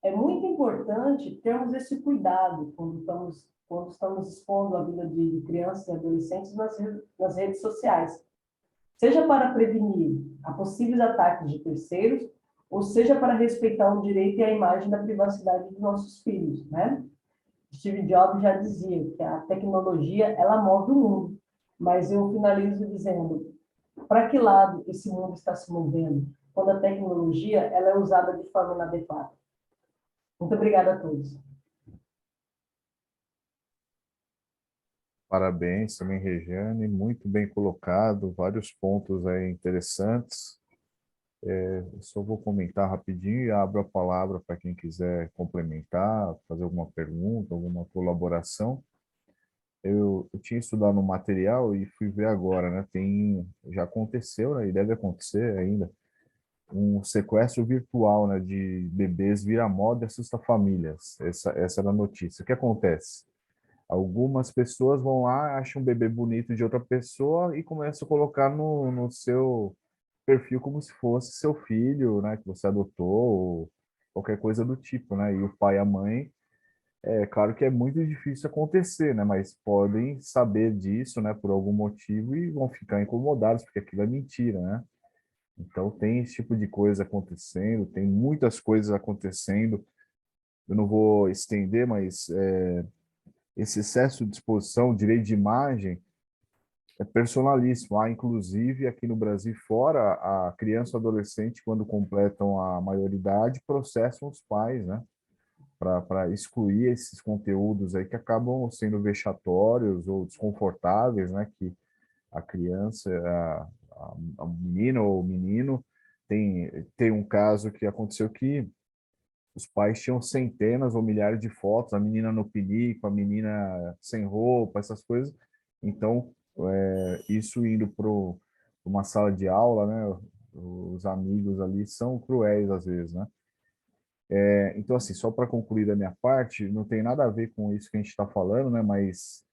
é muito importante termos esse cuidado quando estamos expondo a vida de crianças e adolescentes nas redes sociais, seja para prevenir a possíveis ataques de terceiros, ou seja para respeitar o direito e a imagem da privacidade dos nossos filhos, né? Steve Jobs já dizia que a tecnologia ela move o mundo, mas eu finalizo dizendo para que lado esse mundo está se movendo quando a tecnologia ela é usada de forma inadequada. Muito obrigada a todos. Parabéns também, Regiane, muito bem colocado, vários pontos aí interessantes. Eu só vou comentar rapidinho e abro a palavra para quem quiser complementar, fazer alguma pergunta, alguma colaboração. Eu tinha estudado no material e fui ver agora, né? Já aconteceu, né? E deve acontecer ainda, um sequestro virtual, né? De bebês vira moda e assusta famílias. Essa era a notícia. O que acontece? Algumas pessoas vão lá, acham um bebê bonito de outra pessoa e começam a colocar no seu perfil como se fosse seu filho, né? Que você adotou, ou qualquer coisa do tipo, né? E o pai e a mãe, é claro que é muito difícil acontecer, né? Mas podem saber disso, né? Por algum motivo e vão ficar incomodados, porque aquilo é mentira, né? Então tem esse tipo de coisa acontecendo, tem muitas coisas acontecendo. Eu não vou estender, mas esse excesso de exposição, direito de imagem, é personalíssimo. Há, inclusive, aqui no Brasil, fora, a criança e o adolescente, quando completam a maioridade, processam os pais, né? Para excluir esses conteúdos aí que acabam sendo vexatórios ou desconfortáveis, né? Que a criança, a menina ou o menino, tem um caso que aconteceu que os pais tinham centenas ou milhares de fotos, a menina no pinico, a menina sem roupa, essas coisas. Então, isso indo para uma sala de aula, né? Os amigos ali são cruéis às vezes, né? Então, assim, só para concluir da minha parte, não tem nada a ver com isso que a gente está falando, né? Mas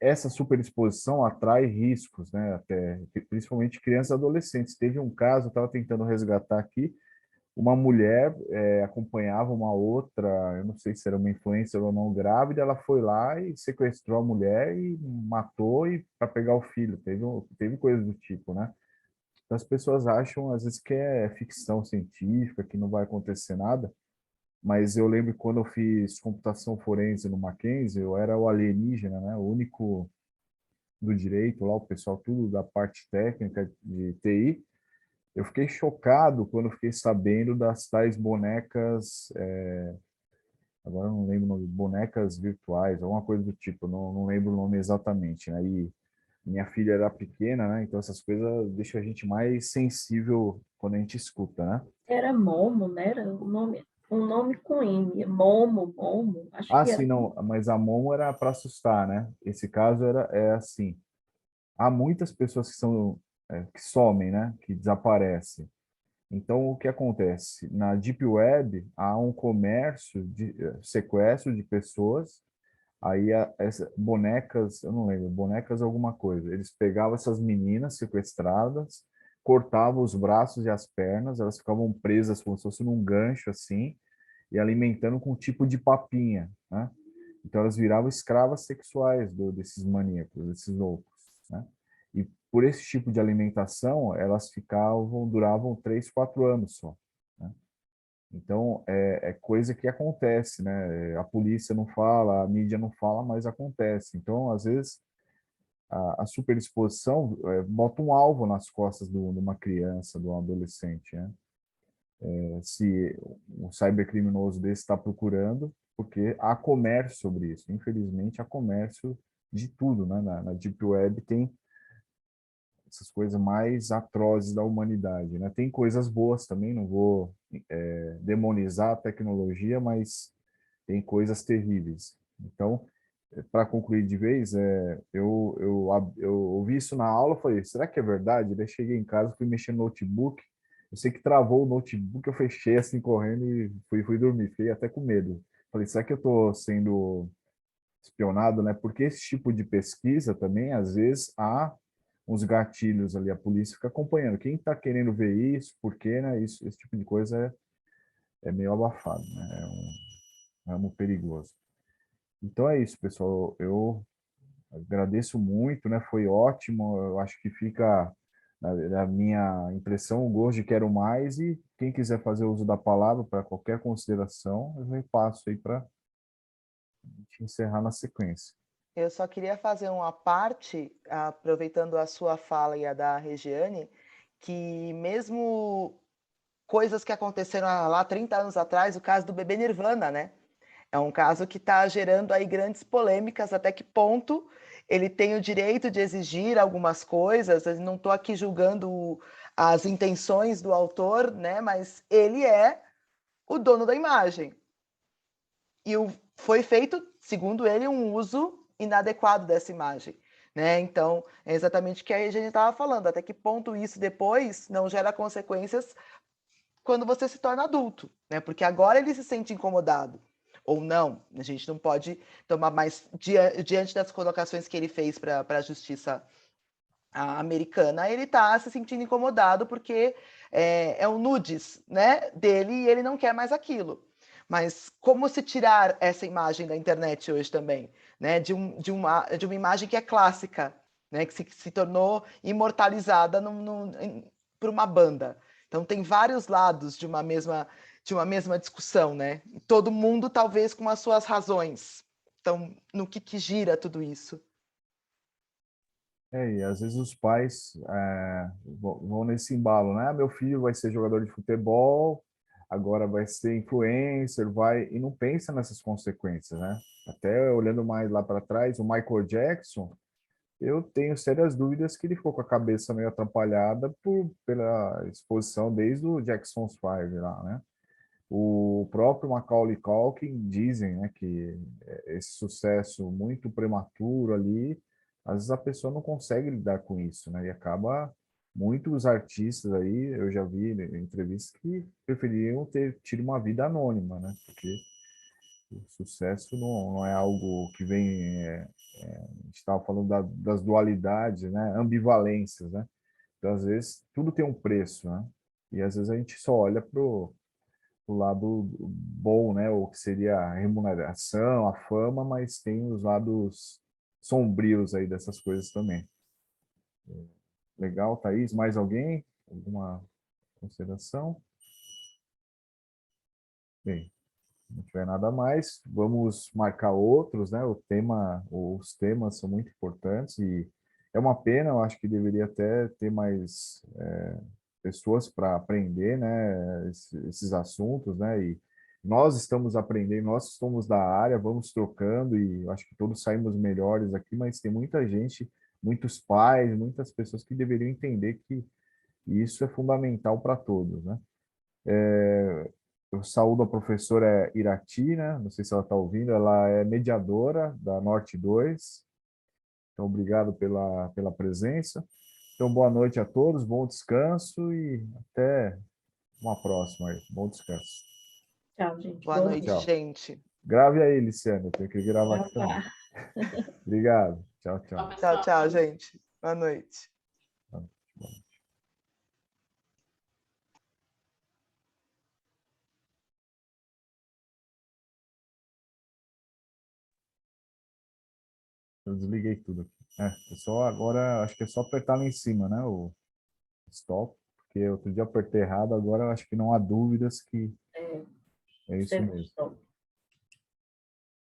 essa superexposição atrai riscos, né? Até, principalmente crianças e adolescentes. Teve um caso, eu estava tentando resgatar aqui, uma mulher acompanhava uma outra, eu não sei se era uma influencer ou não grávida, ela foi lá e sequestrou a mulher e matou e para pegar o filho. Teve coisas do tipo, né? Então, as pessoas acham às vezes que é ficção científica, que não vai acontecer nada, mas eu lembro que quando eu fiz computação forense no Mackenzie, eu era o alienígena, né? O único do direito lá, o pessoal tudo da parte técnica de TI. Eu fiquei chocado quando fiquei sabendo das tais bonecas, agora eu não lembro o nome, bonecas virtuais, alguma coisa do tipo, não lembro o nome exatamente, né? E minha filha era pequena, né? Então essas coisas deixam a gente mais sensível quando a gente escuta, né? Era Momo, né? Era um nome com M. Momo, acho Ah, que sim, era. não, mas a mão era para assustar, né? Esse caso é assim, há muitas pessoas que são que somem, né? Que desaparecem. Então, o que acontece? Na Deep Web, há um comércio de sequestro de pessoas, aí bonecas, eu não lembro, bonecas alguma coisa. Eles pegavam essas meninas sequestradas, cortavam os braços e as pernas, elas ficavam presas como se fosse num gancho assim, e alimentando com um tipo de papinha, né? Então elas viravam escravas sexuais desses maníacos, desses loucos, né? E por esse tipo de alimentação, elas duravam 3, 4 anos só, né? Então é coisa que acontece, né? A polícia não fala, a mídia não fala, mas acontece. Então, às vezes, a superexposição bota um alvo nas costas de uma criança, de um adolescente, né? se um cybercriminoso desse está procurando, porque há comércio sobre isso. Infelizmente, há comércio de tudo, né? Na Deep Web tem essas coisas mais atrozes da humanidade, né? Tem coisas boas também, não vou demonizar a tecnologia, mas tem coisas terríveis. Então, para concluir de vez, eu ouvi isso na aula, falei, será que é verdade? Daí cheguei em casa, fui mexer no notebook, eu sei que travou o notebook, eu fechei assim correndo e fui dormir, fiquei até com medo. Falei, será que eu estou sendo espionado, né? Porque esse tipo de pesquisa também, às vezes, há uns gatilhos ali, a polícia fica acompanhando. Quem está querendo ver isso, por quê, né? Esse tipo de coisa é meio abafado, né? É um ramo perigoso. Então é isso, pessoal. Eu agradeço muito, né? Foi ótimo. Eu acho que fica na minha impressão o gosto de quero mais e quem quiser fazer uso da palavra para qualquer consideração, eu repasso aí para te encerrar na sequência. Eu só queria fazer uma parte, aproveitando a sua fala e a da Regiane, que mesmo coisas que aconteceram lá 30 anos atrás, o caso do bebê Nirvana, né? É um caso que está gerando aí grandes polêmicas, até que ponto ele tem o direito de exigir algumas coisas. Eu não estou aqui julgando as intenções do autor, né? Mas ele é o dono da imagem. E foi feito, segundo ele, um uso inadequado dessa imagem. Né? Então, é exatamente o que a Regiane estava falando, até que ponto isso depois não gera consequências quando você se torna adulto, né? Porque agora ele se sente incomodado. Ou não, a gente não pode tomar mais, diante das colocações que ele fez para a justiça americana, ele está se sentindo incomodado porque é um nudes, né, dele e ele não quer mais aquilo. Mas como se tirar essa imagem da internet hoje também, né, de uma imagem que é clássica, né, que se tornou imortalizada por uma banda. Então tem vários lados de uma mesma discussão, né? E todo mundo talvez com as suas razões. Então, no que gira tudo isso? E às vezes os pais vão nesse embalo, né? Meu filho vai ser jogador de futebol, agora vai ser influencer, e não pensa nessas consequências, né? Até olhando mais lá para trás, o Michael Jackson, eu tenho sérias dúvidas que ele ficou com a cabeça meio atrapalhada pela exposição desde o Jackson's 5 lá, né? O próprio Macaulay Culkin dizem, né, que esse sucesso muito prematuro ali, às vezes a pessoa não consegue lidar com isso, né? E acaba muitos artistas aí, eu já vi em entrevistas que preferiam ter tido uma vida anônima, né? Porque o sucesso não é algo que vem. A gente estava falando das dualidades, né? Ambivalências, né? Então, às vezes, tudo tem um preço, né? E às vezes a gente só olha para o lado bom, né? O que seria a remuneração, a fama, mas tem os lados sombrios aí dessas coisas também. Legal, Thaís? Mais alguém? Alguma consideração? Bem, não tiver nada mais, vamos marcar outros, né? Os temas são muito importantes e é uma pena, eu acho que deveria até ter mais pessoas para aprender, né? Esses assuntos, né? E nós estamos aprendendo, nós somos da área, vamos trocando e eu acho que todos saímos melhores aqui, mas tem muita gente, muitos pais, muitas pessoas que deveriam entender que isso é fundamental para todos, né? Eu saúdo a professora Irati, né? Não sei se ela está ouvindo, ela é mediadora da Norte 2. Então, obrigado pela presença. Então, boa noite a todos, bom descanso e até uma próxima aí. Bom descanso. Tchau, gente. Boa noite, Tchau. gente. Grave aí, Luciano, eu tenho que gravar aqui também. Tá. Obrigado. Tchau, tchau. Tchau, tchau, gente. Boa noite. Eu desliguei tudo aqui. Agora, acho que é só apertar lá em cima, né? O stop, porque outro dia eu apertei errado, agora eu acho que não há dúvidas que é isso mesmo. Stop.